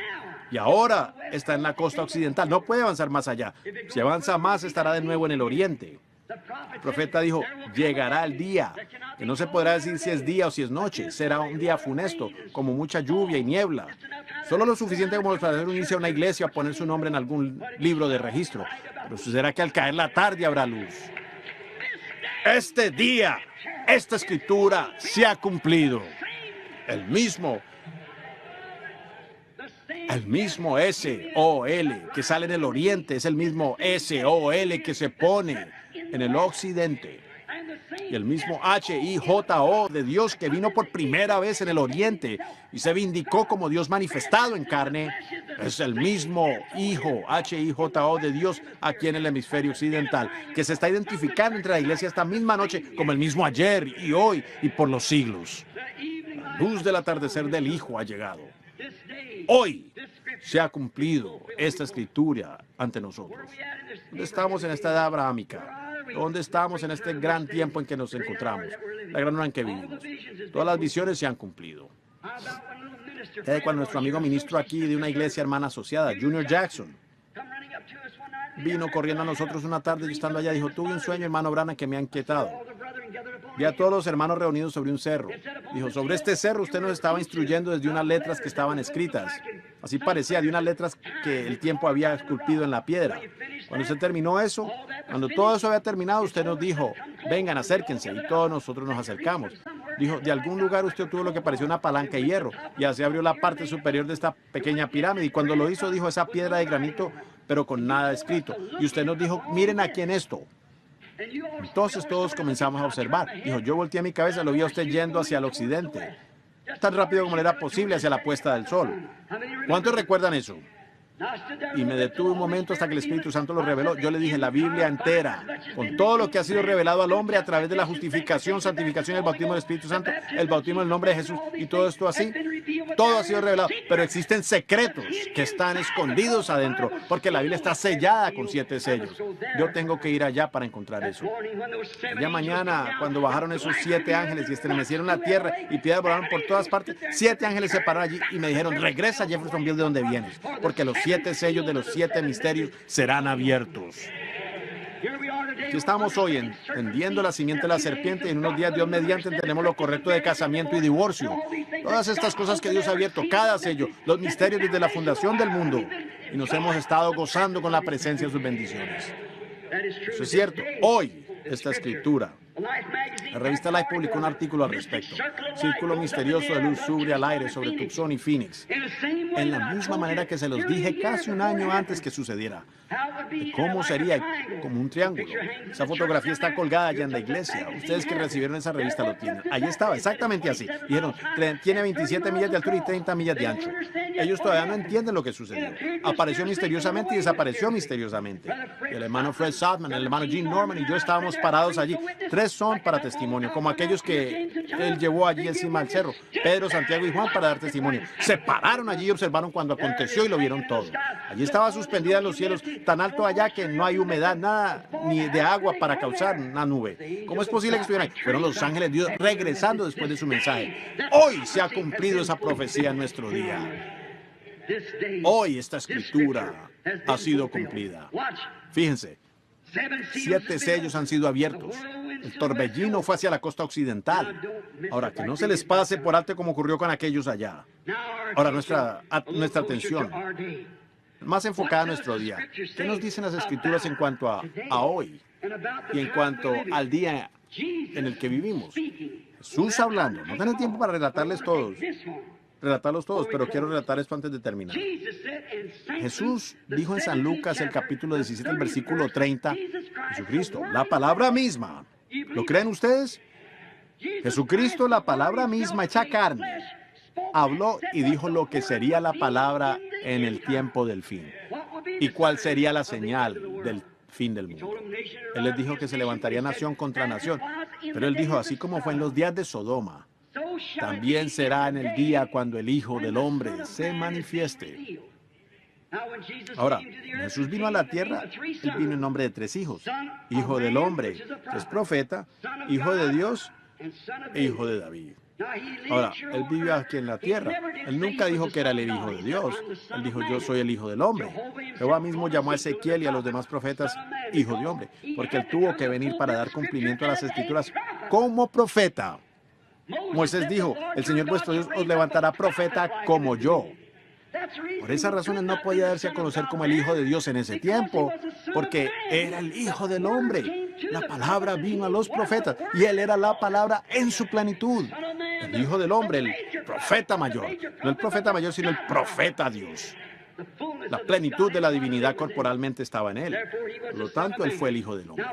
Y ahora está en la costa occidental. No puede avanzar más allá. Si avanza más, estará de nuevo en el oriente. El profeta dijo, llegará el día, que no se podrá decir si es día o si es noche. Será un día funesto, como mucha lluvia y niebla. Solo lo suficiente como para unirse a una iglesia o poner su nombre en algún libro de registro. Pero sucederá que al caer la tarde habrá luz. Este día, esta escritura se ha cumplido. El mismo S-O-L que sale en el oriente es el mismo S-O-L que se pone en el occidente. Y el mismo H-I-J-O de Dios que vino por primera vez en el oriente y se vindicó como Dios manifestado en carne, es el mismo Hijo H-I-J-O de Dios aquí en el hemisferio occidental, que se está identificando entre la iglesia esta misma noche como el mismo ayer y hoy y por los siglos. La luz del atardecer del Hijo ha llegado. Hoy se ha cumplido esta escritura ante nosotros. ¿Dónde estamos en esta edad abrahámica? ¿Dónde estamos en este gran tiempo en que nos encontramos? La gran hora en que vivimos. Todas las visiones se han cumplido. Cuando nuestro amigo ministro aquí de una iglesia hermana asociada, Junior Jackson, vino corriendo a nosotros una tarde y estando allá dijo, tuve un sueño, hermano Branham, que me ha inquietado. Vi a todos los hermanos reunidos sobre un cerro. Dijo, sobre este cerro usted nos estaba instruyendo desde unas letras que estaban escritas. Así parecía, de unas letras que el tiempo había esculpido en la piedra. Cuando usted terminó eso, cuando todo eso había terminado, usted nos dijo, vengan, acérquense. Y todos nosotros nos acercamos. Dijo, de algún lugar usted obtuvo lo que parecía una palanca de hierro. Y así abrió la parte superior de esta pequeña pirámide. Y cuando lo hizo, dijo, esa piedra de granito, pero con nada escrito. Y usted nos dijo, miren aquí en esto. Entonces todos comenzamos a observar. Dijo, yo volteé mi cabeza, lo vi a usted yendo hacia el occidente, tan rápido como le era posible hacia la puesta del sol. ¿Cuántos recuerdan eso? Y me detuve un momento hasta que el Espíritu Santo lo reveló. Yo le dije, la Biblia entera, con todo lo que ha sido revelado al hombre a través de la justificación, santificación, el bautismo del Espíritu Santo, el bautismo en el nombre de Jesús y todo esto así, todo ha sido revelado. Pero existen secretos que están escondidos adentro, porque la Biblia está sellada con 7 sellos. Yo tengo que ir allá para encontrar eso. Ya mañana, cuando bajaron esos 7 ángeles y estremecieron la tierra y piedras volaron por todas partes, 7 ángeles se pararon allí y me dijeron, regresa a Jeffersonville de donde vienes, porque los 7 sellos de los 7 misterios serán abiertos. Aquí estamos hoy entendiendo la simiente de la serpiente y en unos días, Dios mediante, entendemos lo correcto de casamiento y divorcio. Todas estas cosas que Dios ha abierto, cada sello, los misterios desde la fundación del mundo. Y nos hemos estado gozando con la presencia de sus bendiciones. Eso es cierto. Hoy, esta escritura, la revista Life publicó un artículo al respecto. Círculo misterioso de luz sube al aire sobre Tucson y Phoenix. En la misma manera que se los dije casi un año antes que sucediera. ¿Cómo sería? Como un triángulo. Esa fotografía está colgada allá en la iglesia. Ustedes que recibieron esa revista lo tienen. Allí estaba, exactamente así. Dijeron, tiene 27 millas de altura y 30 millas de ancho. Ellos todavía no entienden lo que sucedió. Apareció misteriosamente y desapareció misteriosamente. El hermano Fred Saltman, el hermano Gene Norman y yo estábamos parados allí. 3 son para testimonio, como aquellos que él llevó allí encima del cerro. Pedro, Santiago y Juan para dar testimonio. Se pararon allí y observaron cuando aconteció y lo vieron todo. Allí estaba suspendida en los cielos, tan alto allá que no hay humedad, nada, ni de agua para causar una nube. ¿Cómo es posible que estuvieran ahí? Fueron los ángeles de Dios regresando después de su mensaje. Hoy se ha cumplido esa profecía en nuestro día. Hoy esta escritura ha sido cumplida. Fíjense, 7 sellos han sido abiertos. El torbellino fue hacia la costa occidental. Ahora, que no se les pase por alto como ocurrió con aquellos allá. Ahora, nuestra atención, más enfocada a nuestro día. ¿Qué nos dicen las escrituras en cuanto a hoy? Y en cuanto al día en el que vivimos. Jesús hablando. No tengo tiempo para relatarlos todos, pero quiero relatar esto antes de terminar. Jesús dijo en San Lucas, el capítulo 17, el versículo 30, Jesucristo, la palabra misma. ¿Lo creen ustedes? Jesucristo, la palabra misma hecha carne, habló y dijo lo que sería la palabra en el tiempo del fin. ¿Y cuál sería la señal del fin del mundo? Él les dijo que se levantaría nación contra nación, pero él dijo, así como fue en los días de Sodoma, también será en el día cuando el Hijo del Hombre se manifieste. Ahora, Jesús vino a la tierra, él vino en nombre de 3 hijos. Hijo del hombre, que es profeta, hijo de Dios e hijo de David. Ahora, él vive aquí en la tierra. Él nunca dijo que era el hijo de Dios. Él dijo, yo soy el hijo del hombre. Jehová mismo llamó a Ezequiel y a los demás profetas hijo de hombre, porque él tuvo que venir para dar cumplimiento a las escrituras como profeta. Moisés dijo, el Señor vuestro Dios os levantará profeta como yo. Por esa razón él no podía darse a conocer como el Hijo de Dios en ese tiempo, porque era el Hijo del Hombre. La palabra vino a los profetas y él era la palabra en su plenitud. El Hijo del Hombre, el profeta mayor. No el profeta mayor, sino el profeta Dios. La plenitud de la divinidad corporalmente estaba en él. Por lo tanto, él fue el Hijo del Hombre.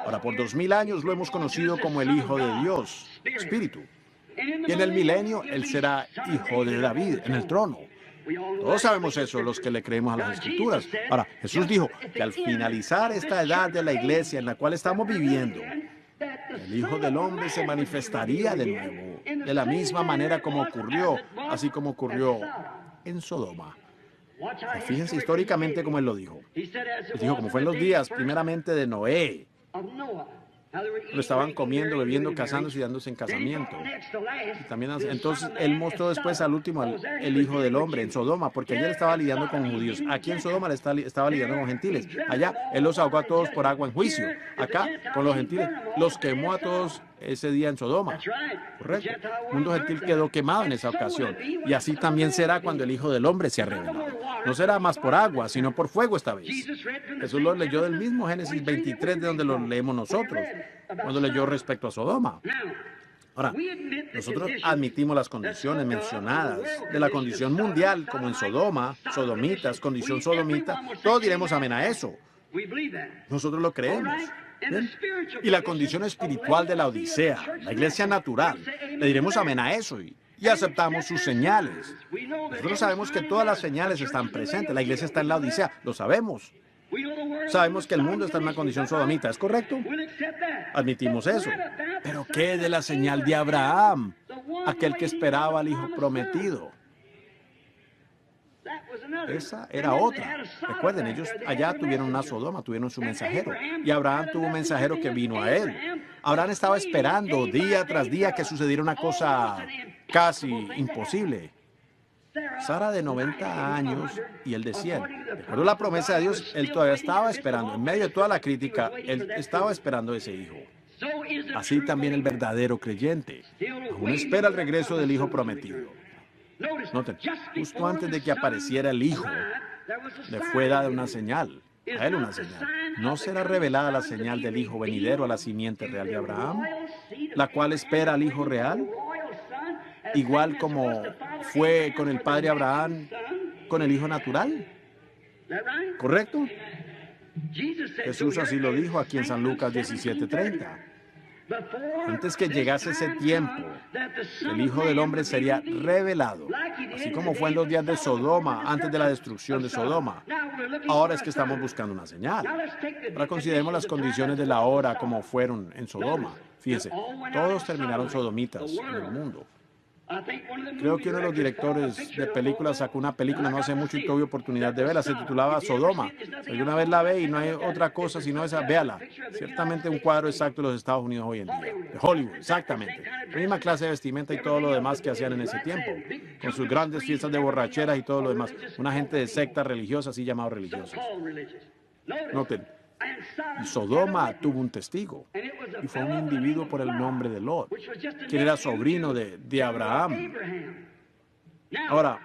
Ahora, por 2000 años lo hemos conocido como el Hijo de Dios, Espíritu. Y en el milenio, él será Hijo de David, en el trono. Todos sabemos eso, los que le creemos a las Escrituras. Ahora, Jesús dijo que al finalizar esta edad de la iglesia en la cual estamos viviendo, el Hijo del Hombre se manifestaría de nuevo, de la misma manera como ocurrió, así como ocurrió en Sodoma. Y fíjense históricamente cómo él lo dijo. Él dijo, como fue en los días, primeramente de Noé. Lo estaban comiendo, bebiendo, casándose y dándose en casamiento. Y también, entonces, él mostró después al último, el Hijo del Hombre, en Sodoma, porque allá él estaba lidiando con judíos. Aquí en Sodoma estaba lidiando con gentiles. Allá, él los ahogó a todos por agua en juicio. Acá, con los gentiles, los quemó a todos ese día en Sodoma. Correcto. El mundo gentil quedó quemado en esa ocasión. Y así también será cuando el Hijo del Hombre sea revelado. No será más por agua, sino por fuego esta vez. Jesús lo leyó del mismo Génesis 23, de donde lo leemos nosotros, cuando leyó respecto a Sodoma. Ahora, nosotros admitimos las condiciones mencionadas de la condición mundial, como en Sodoma, sodomitas, condición sodomita. Todos diremos amén a eso. Nosotros lo creemos. ¿Bien? Y la condición espiritual de la Odisea, la iglesia natural, le diremos amén a eso y aceptamos sus señales. Nosotros sabemos que todas las señales están presentes. La iglesia está en la Odisea, lo sabemos. Sabemos que el mundo está en una condición sodomita, ¿es correcto? Admitimos eso. Pero ¿qué de la señal de Abraham? Aquel que esperaba al hijo prometido. Esa era otra. Recuerden, ellos allá tuvieron una Sodoma, tuvieron su mensajero. Y Abraham tuvo un mensajero que vino a él. Abraham estaba esperando día tras día que sucediera una cosa casi imposible. Sara de 90 años, y él decía, de acuerdo a la promesa de Dios, él todavía estaba esperando. En medio de toda la crítica, él estaba esperando ese hijo. Así también el verdadero creyente aún espera el regreso del hijo prometido. Noten, justo antes de que apareciera el hijo, le fue dada una señal, a él una señal. ¿No será revelada la señal del hijo venidero a la simiente real de Abraham, la cual espera al hijo real? Igual como fue con el padre Abraham, con el hijo natural. ¿Correcto? Jesús así lo dijo aquí en San Lucas 17:30. Antes que llegase ese tiempo, el Hijo del Hombre sería revelado, así como fue en los días de Sodoma, antes de la destrucción de Sodoma. Ahora es que estamos buscando una señal. Ahora consideremos las condiciones de la hora como fueron en Sodoma. Fíjense, todos terminaron sodomitas en el mundo. Creo que uno de los directores de películas sacó una película no hace mucho y tuve oportunidad de verla, se titulaba Sodoma. Si alguna vez la ve y no hay otra cosa sino esa, véala. Ciertamente un cuadro exacto de los Estados Unidos hoy en día, de Hollywood, exactamente. La misma clase de vestimenta y todo lo demás que hacían en ese tiempo, con sus grandes fiestas de borracheras y todo lo demás. Una gente de sectas religiosas, así llamados religiosos. Noten, y Sodoma tuvo un testigo, y fue un individuo por el nombre de Lot, quien era sobrino de Abraham. Ahora,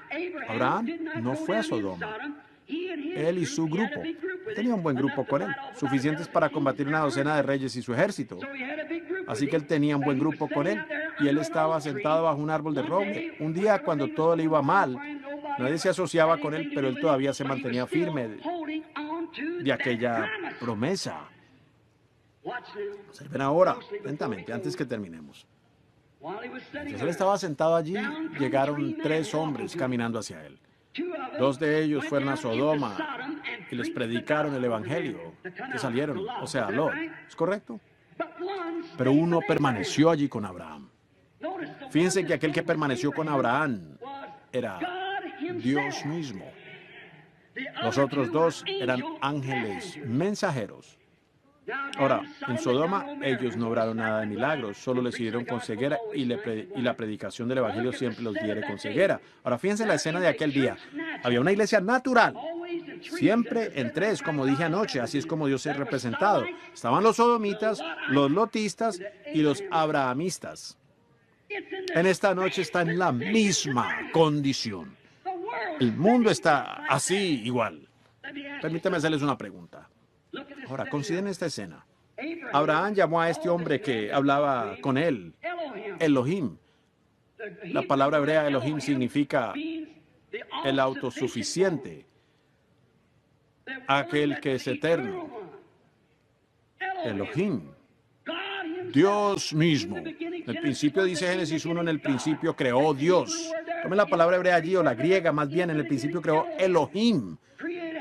Abraham no fue a Sodoma. Él y su grupo, tenía un buen grupo con él, suficientes para combatir una docena de reyes y su ejército. Así que él tenía un buen grupo con él, y él estaba sentado bajo un árbol de roble. Un día, cuando todo le iba mal, nadie se asociaba con él, pero él todavía se mantenía firme de aquella promesa. Observen ahora, lentamente, antes que terminemos. Mientras él estaba sentado allí, llegaron 3 hombres caminando hacia él. 2 de ellos fueron a Sodoma y les predicaron el evangelio, que salieron, o sea, Lot. ¿Es correcto? Pero uno permaneció allí con Abraham. Fíjense que aquel que permaneció con Abraham era Dios mismo. Los otros 2 eran ángeles mensajeros. Ahora, en Sodoma ellos no obraron nada de milagros, solo les sirvieron con ceguera y la predicación del evangelio siempre los hiere con ceguera. Ahora, fíjense la escena de aquel día. Había una iglesia natural, siempre en 3, como dije anoche, así es como Dios se ha representado. Estaban los sodomitas, los lotistas y los abrahamistas. En esta noche está en la misma condición. El mundo está así igual. Permítame hacerles una pregunta. Ahora, consideren esta escena. Abraham llamó a este hombre que hablaba con él Elohim. La palabra hebrea Elohim significa el autosuficiente, aquel que es eterno. Elohim, Dios mismo. En el principio dice Génesis 1, en el principio creó Dios. Tomen la palabra hebrea allí, o la griega más bien, en el principio creó Elohim,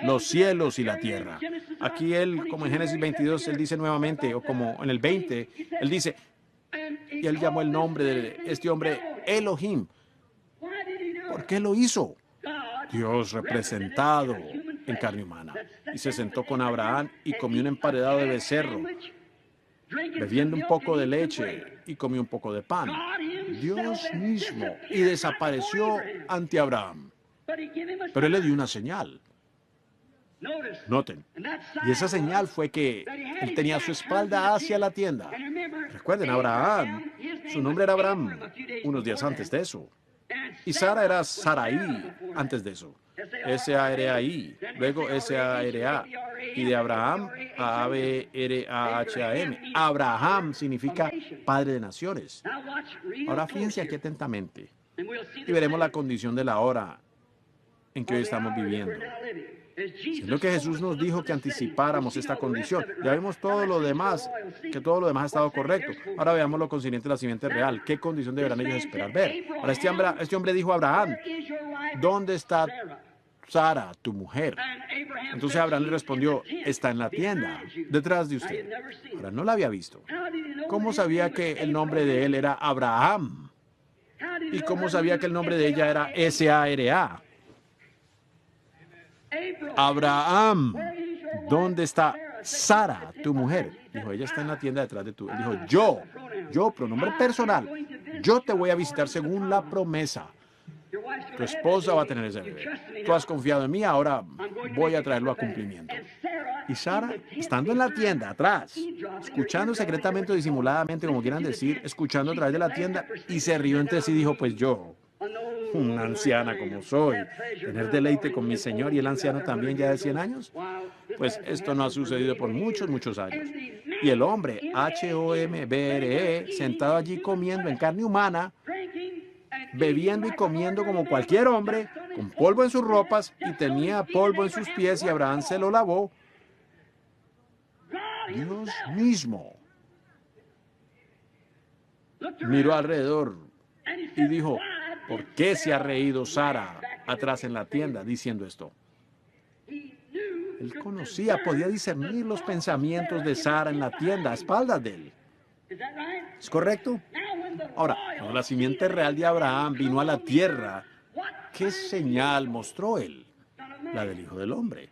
los cielos y la tierra. Aquí él, como en Génesis 22, él dice nuevamente, o como en el 20, él dice, y él llamó el nombre de este hombre Elohim. ¿Por qué lo hizo? Dios representado en carne humana. Y se sentó con Abraham y comió un emparedado de becerro. bebiendo un poco de leche y comió un poco de pan. Dios mismo, y desapareció ante Abraham. Pero él le dio una señal. Noten, y esa señal fue que él tenía su espalda hacia la tienda. Recuerden, Abraham, su nombre era Abraham unos días antes de eso. Y Sara era Sarai antes de eso. S-A-R-A-I, luego S-A-R-A. Y de Abraham, A-B-R-A-H-A-M. Abraham significa padre de naciones. Ahora fíjense aquí atentamente y veremos la condición de la hora en que hoy estamos viviendo. Siendo que Jesús nos dijo que anticipáramos esta condición. Ya vemos todo lo demás, que todo lo demás ha estado correcto. Ahora veamos lo consiguiente de la simiente real. ¿Qué condición deberán ellos esperar ver? Ahora este hombre dijo a Abraham, ¿dónde está Sara, tu mujer? Entonces Abraham le respondió, está en la tienda, detrás de usted. Ahora no la había visto. ¿Cómo sabía que el nombre de él era Abraham? ¿Y cómo sabía que el nombre de ella era S-A-R-A? Abraham, ¿dónde está Sara, tu mujer? Dijo, ella está en la tienda detrás de tú. Él dijo, yo, pronombre personal, yo te voy a visitar según la promesa. Tu esposa va a tener ese bebé. Tú has confiado en mí, ahora voy a traerlo a cumplimiento. Y Sara, estando en la tienda atrás, escuchando secretamente o disimuladamente, como quieran decir, escuchando a través de la tienda, y se rió entre sí y dijo, pues yo, una anciana como soy, tener deleite con mi Señor y el anciano también ya de 100 años, pues esto no ha sucedido por muchos, muchos años. Y el hombre, H-O-M-B-R-E, sentado allí comiendo en carne humana, bebiendo y comiendo como cualquier hombre, con polvo en sus ropas y tenía polvo en sus pies y Abraham se lo lavó. Dios mismo miró alrededor y dijo, ¿por qué se ha reído Sara atrás en la tienda diciendo esto? Él conocía, podía discernir los pensamientos de Sara en la tienda a espaldas de él. ¿Es correcto? Ahora, cuando la simiente real de Abraham vino a la tierra, ¿qué señal mostró él? La del Hijo del Hombre.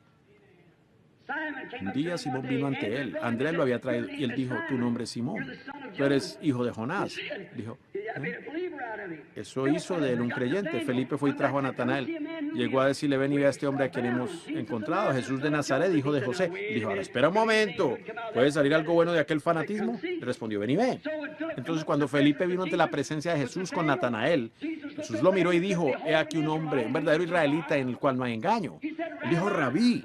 Un día Simón vino ante él. Andrés lo había traído y él dijo, tu nombre es Simón. Tú eres hijo de Jonás. Dijo, eso hizo de él un creyente. Felipe fue y trajo a Natanael. Llegó a decirle, ven y ve a este hombre a quien hemos encontrado, Jesús de Nazaret, hijo de José. Dijo, ahora espera un momento, ¿puede salir algo bueno de aquel fanatismo? Le respondió, ven y ve. Entonces cuando Felipe vino ante la presencia de Jesús con Natanael, Jesús lo miró y dijo, he aquí un hombre, un verdadero israelita en el cual no hay engaño. Él dijo, Rabí,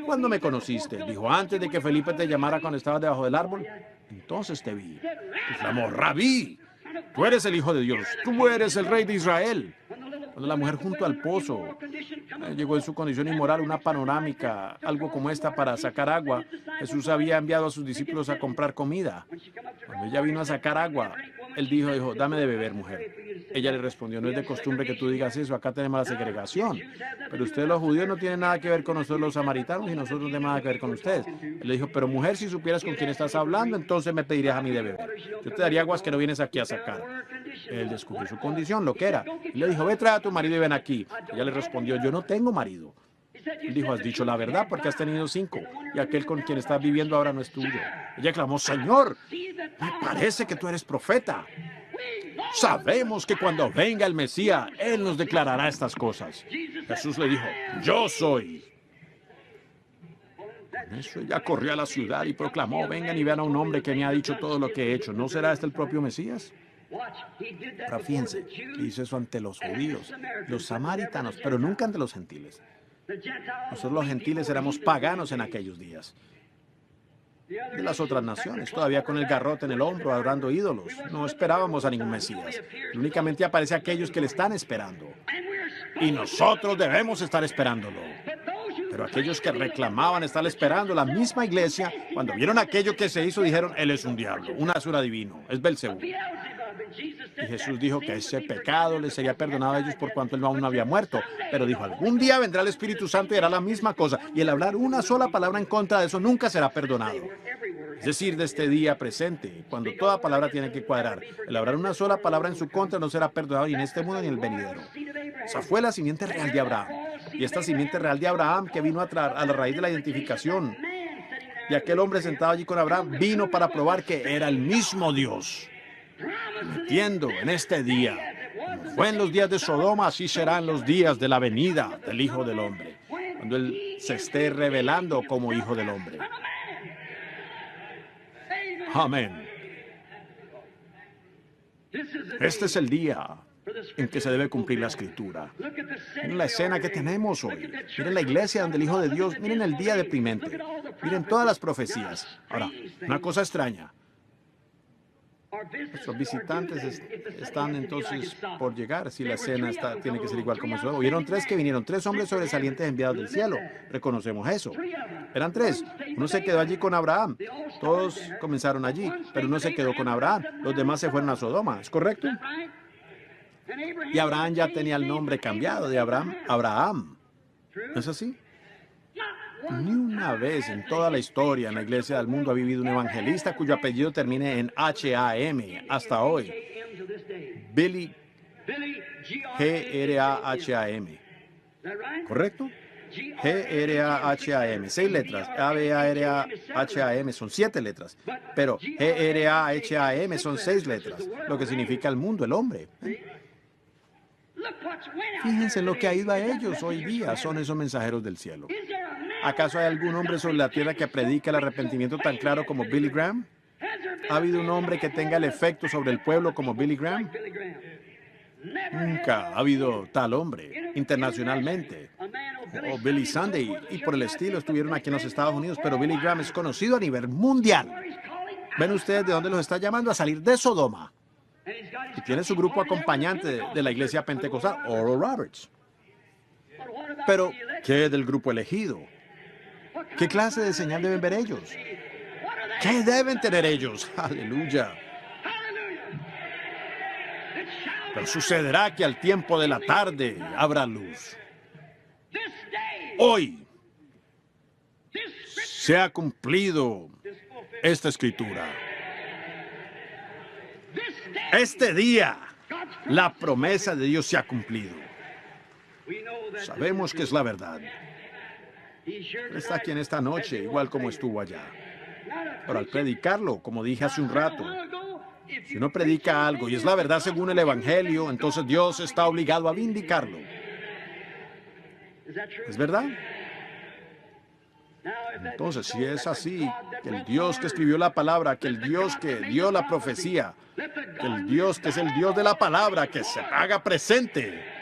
¿cuándo me conociste? Dijo, antes de que Felipe te llamara cuando estabas debajo del árbol. Entonces te vi. Exclamó, Rabí, tú eres el Hijo de Dios, tú eres el Rey de Israel. Cuando la mujer junto al pozo llegó en su condición inmoral, una panorámica, algo como esta para sacar agua, Jesús había enviado a sus discípulos a comprar comida. Cuando ella vino a sacar agua, él dijo, dame de beber, mujer. Ella le respondió, no es de costumbre que tú digas eso, acá tenemos la segregación. Pero ustedes los judíos no tienen nada que ver con nosotros los samaritanos y nosotros no tenemos nada que ver con ustedes. Él le dijo, pero mujer, si supieras con quién estás hablando, entonces me pedirías a mí de beber. Yo te daría aguas que no vienes aquí a sacar. Él descubrió su condición, lo que era. Y le dijo, ve, trae a tu marido y ven aquí. Ella le respondió, yo no tengo marido. Él dijo, has dicho la verdad porque has tenido 5 y aquel con quien estás viviendo ahora no es tuyo. Ella clamó, Señor, me parece que tú eres profeta. Sabemos que cuando venga el Mesías, Él nos declarará estas cosas. Jesús le dijo, yo soy. Con eso ella corrió a la ciudad y proclamó, vengan y vean a un hombre que me ha dicho todo lo que he hecho. ¿No será este el propio Mesías? Ahora fíjense, hizo eso ante los judíos, los samaritanos, pero nunca ante los gentiles. Nosotros los gentiles éramos paganos en aquellos días. De las otras naciones, todavía con el garrote en el hombro, adorando ídolos. No esperábamos a ningún Mesías. Únicamente aparece aquellos que le están esperando. Y nosotros debemos estar esperándolo. Pero aquellos que reclamaban estar esperando, la misma iglesia, cuando vieron aquello que se hizo, dijeron, él es un diablo, un asura divino, es Belcebú. Y Jesús dijo que ese pecado les sería perdonado a ellos por cuanto él aún no había muerto. Pero dijo, algún día vendrá el Espíritu Santo y hará la misma cosa. Y el hablar una sola palabra en contra de eso nunca será perdonado. Es decir, de este día presente, cuando toda palabra tiene que cuadrar. El hablar una sola palabra en su contra no será perdonado ni en este mundo ni en el venidero. Esa fue la simiente real de Abraham. Y esta simiente real de Abraham que vino a la raíz de la identificación Y aquel hombre sentado allí con Abraham vino para probar que era el mismo Dios. Prometiendo en este día, como fue en los días de Sodoma, así serán los días de la venida del Hijo del Hombre, cuando Él se esté revelando como Hijo del Hombre. Amén. Este es el día en que se debe cumplir la Escritura. Miren la escena que tenemos hoy. Miren la iglesia donde el Hijo de Dios. Miren el día deprimente. Miren todas las profecías. Ahora, una cosa extraña. Nuestros visitantes están entonces por llegar. Si la escena tiene que ser igual como eso. Hubieron 3 que vinieron, 3 hombres sobresalientes enviados del cielo. Reconocemos eso. Eran 3. Uno se quedó allí con Abraham. Todos comenzaron allí, pero uno se quedó con Abraham. Los demás se fueron a Sodoma. ¿Es correcto? Y Abraham ya tenía el nombre cambiado de Abraham a Abraham. ¿No es así? Ni una vez en toda la historia en la iglesia del mundo ha vivido un evangelista cuyo apellido termine en H-A-M hasta hoy. Billy, G-R-A-H-A-M. ¿Correcto? G-R-A-H-A-M. 6 letras. A-B-A-R-A-H-A-M son 7 letras. Pero G-R-A-H-A-M son 6 letras. Lo que significa el mundo, el hombre. Fíjense lo que ha ido a ellos hoy día. Son esos mensajeros del cielo. ¿Acaso hay algún hombre sobre la tierra que predica el arrepentimiento tan claro como Billy Graham? ¿Ha habido un hombre que tenga el efecto sobre el pueblo como Billy Graham? Nunca ha habido tal hombre internacionalmente. O Billy Sunday y por el estilo estuvieron aquí en los Estados Unidos, pero Billy Graham es conocido a nivel mundial. ¿Ven ustedes de dónde los está llamando? A salir de Sodoma. Y tiene su grupo acompañante de la iglesia pentecostal, Oral Roberts. Pero, ¿qué del grupo elegido? ¿Qué clase de señal deben ver ellos? ¿Qué deben tener ellos? Aleluya. Pero sucederá que al tiempo de la tarde habrá luz. Hoy se ha cumplido esta escritura. Este día, la promesa de Dios se ha cumplido. Sabemos que es la verdad. Él está aquí en esta noche, igual como estuvo allá. Pero al predicarlo, como dije hace un rato, si uno predica algo y es la verdad según el Evangelio, entonces Dios está obligado a vindicarlo. ¿Es verdad? Entonces, si es así, que el Dios que escribió la palabra, que el Dios que dio la profecía, que el Dios que es el Dios de la palabra, que se haga presente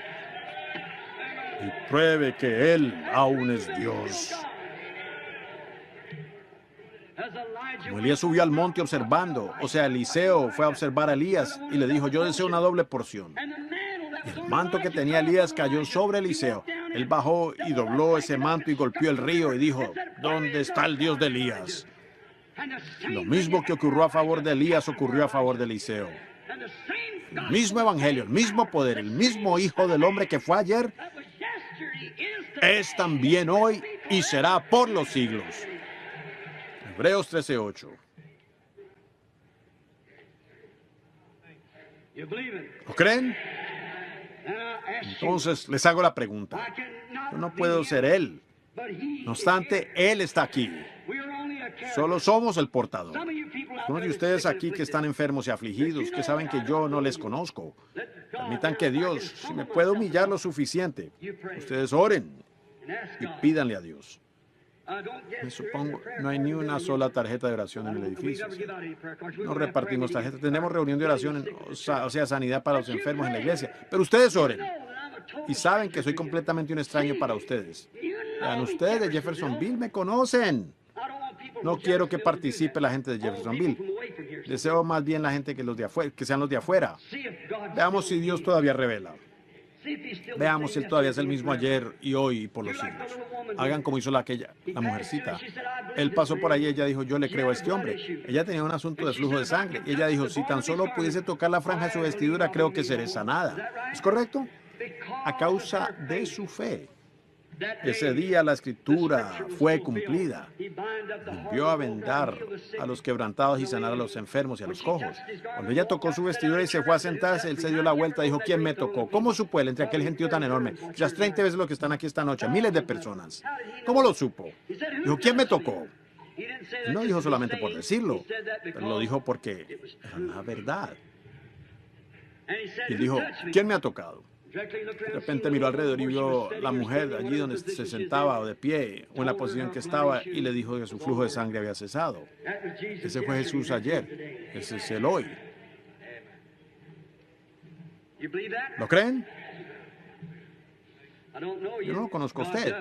y pruebe que Él aún es Dios. Como Elías subió al monte observando, o sea, Eliseo fue a observar a Elías y le dijo, yo deseo una doble porción. Y el manto que tenía Elías cayó sobre Eliseo. Él bajó y dobló ese manto y golpeó el río y dijo, ¿dónde está el Dios de Elías? Lo mismo que ocurrió a favor de Elías ocurrió a favor de Eliseo. El mismo evangelio, el mismo poder, el mismo Hijo del Hombre que fue ayer, es también hoy y será por los siglos. Hebreos 13:8. ¿Lo creen? Entonces les hago la pregunta. Yo no puedo ser Él. No obstante, Él está aquí. Solo somos el portador. Algunos de ustedes aquí que están enfermos y afligidos, que saben que yo no les conozco, permitan que Dios, si me puede humillar lo suficiente, ustedes oren y pídanle a Dios. Me supongo, no hay ni una sola tarjeta de oración en el edificio. ¿Sí? No repartimos tarjetas. Tenemos reunión de oración, o sea, sanidad para los enfermos en la iglesia. Pero ustedes oren. Y saben que soy completamente un extraño para ustedes. Vean, ustedes de Jeffersonville me conocen. No quiero que participe la gente de Jeffersonville. Deseo más bien la gente que los de afuera, que sean los de afuera. Veamos si Dios todavía revela. Veamos si Él todavía es el mismo ayer y hoy y por los siglos. Hagan como hizo la mujercita. Él pasó por ahí y ella dijo, yo le creo a este hombre. Ella tenía un asunto de flujo de sangre. Y ella dijo, si tan solo pudiese tocar la franja de su vestidura, creo que seré sanada. ¿Es correcto? A causa de su fe. Ese día la escritura fue cumplida. Envió a vendar a los quebrantados y sanar a los enfermos y a los cojos. Cuando ella tocó su vestidura y se fue a sentarse, él se dio la vuelta y dijo, ¿quién me tocó? ¿Cómo supo él entre aquel gentío tan enorme? Quizás 30 veces lo que están aquí esta noche, miles de personas. ¿Cómo lo supo? Dijo, ¿quién me tocó? Él no dijo solamente por decirlo, pero lo dijo porque era la verdad. Y él dijo, ¿quién me ha tocado? De repente miró alrededor y vio la mujer allí donde se sentaba o de pie o en la posición que estaba y le dijo que su flujo de sangre había cesado. Ese fue Jesús ayer. Ese es el hoy. ¿Lo creen? Yo no lo conozco a usted,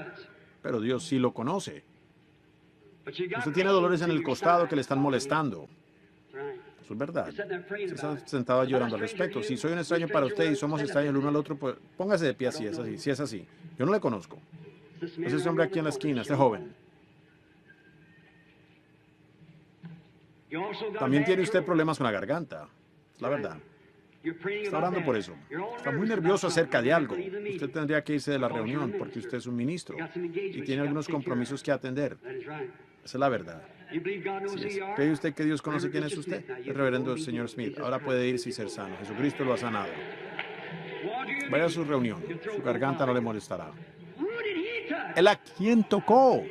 pero Dios sí lo conoce. Usted tiene dolores en el costado que le están molestando. Eso es verdad. Usted está sentado llorando al respecto. Si soy un extraño para usted y somos extraños el uno al otro, pues póngase de pie si es así. Si es así. Yo no le conozco. Es ese hombre aquí en la esquina, este joven. También tiene usted problemas con la garganta. Es la verdad. Está orando por eso. Está muy nervioso acerca de algo. Usted tendría que irse de la reunión porque usted es un ministro y tiene algunos compromisos que atender. Esa es la verdad. Así es. ¿Cree usted que Dios conoce quién es usted? El reverendo señor Smith. Ahora puede irse y ser sano. Jesucristo lo ha sanado. Vaya a su reunión. Su garganta no le molestará. ¿Él a quién tocó?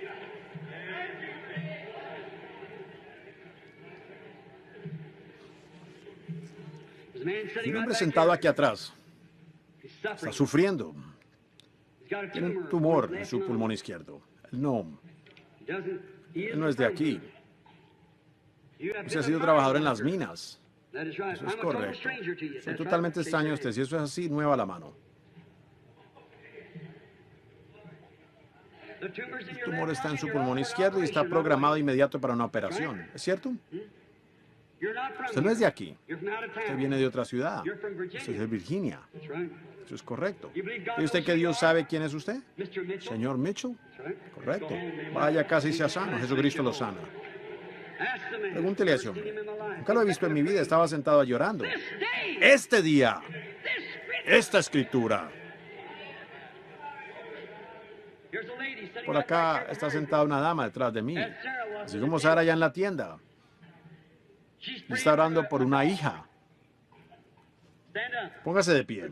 Hay un hombre sentado aquí atrás. Está sufriendo. Tiene un tumor en su pulmón izquierdo. Él no es de aquí. Usted ha sido trabajador en las minas. Eso es correcto. Soy totalmente extraño a usted. Si eso es así, mueva la mano. El tumor está en su pulmón izquierdo y está programado inmediato para una operación. ¿Es cierto? Usted no es de aquí. Usted viene de otra ciudad. Usted es de Virginia. Eso es correcto. ¿Y usted que Dios sabe quién es usted? Señor Mitchell. Correcto. Vaya a casa y sea sano. Jesucristo lo sana. Pregúntele a ese hombre. Nunca lo he visto en mi vida. Estaba sentado llorando. Este día. Esta escritura. Por acá está sentada una dama detrás de mí. Así como Sara allá en la tienda. Está orando por una hija. Póngase de pie.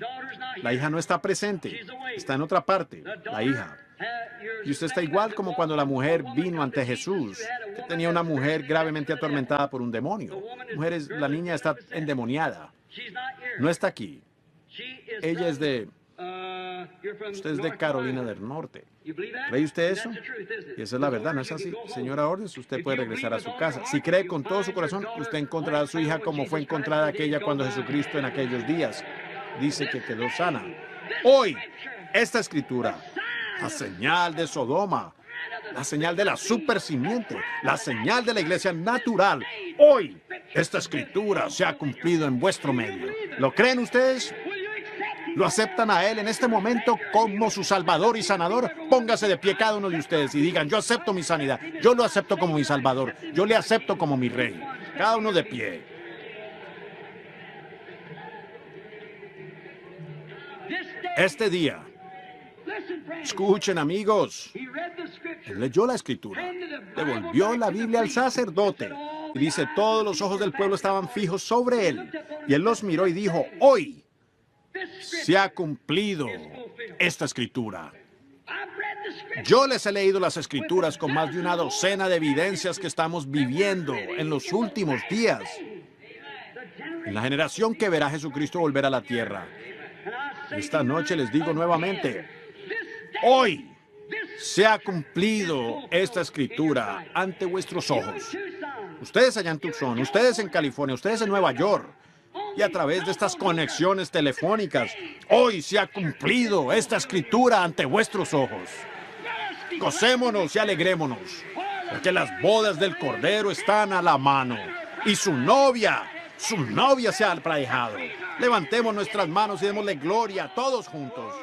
La hija no está presente. Está en otra parte. La hija. Y usted está igual como cuando la mujer vino ante Jesús, que tenía una mujer gravemente atormentada por un demonio. La niña está endemoniada. No está aquí. Ella es de... Usted es de Carolina del Norte. ¿Cree usted eso? Y esa es la verdad, ¿no es así? Señora Orders, usted puede regresar a su casa. Si cree con todo su corazón, usted encontrará a su hija como fue encontrada aquella cuando Jesucristo en aquellos días dice que quedó sana. Hoy, esta escritura, la señal de Sodoma, la señal de la supersimiente, la señal de la iglesia natural. Hoy, esta escritura se ha cumplido en vuestro medio. ¿Lo creen ustedes? ¿Lo aceptan a Él en este momento como su Salvador y Sanador? Póngase de pie cada uno de ustedes y digan, yo acepto mi sanidad, yo lo acepto como mi Salvador, yo le acepto como mi Rey. Cada uno de pie. Este día, escuchen amigos, él leyó la Escritura, devolvió la Biblia al sacerdote y dice, todos los ojos del pueblo estaban fijos sobre él. Y él los miró y dijo, hoy se ha cumplido esta escritura. Yo les he leído las escrituras con más de una docena de evidencias que estamos viviendo en los últimos días. En la generación que verá a Jesucristo volver a la tierra. Esta noche les digo nuevamente, hoy se ha cumplido esta escritura ante vuestros ojos. Ustedes allá en Tucson, ustedes en California, ustedes en Nueva York. Y a través de estas conexiones telefónicas, hoy se ha cumplido esta escritura ante vuestros ojos. Gocémonos y alegrémonos, porque las bodas del Cordero están a la mano. Y su novia se ha aparejado. Levantemos nuestras manos y démosle gloria todos juntos.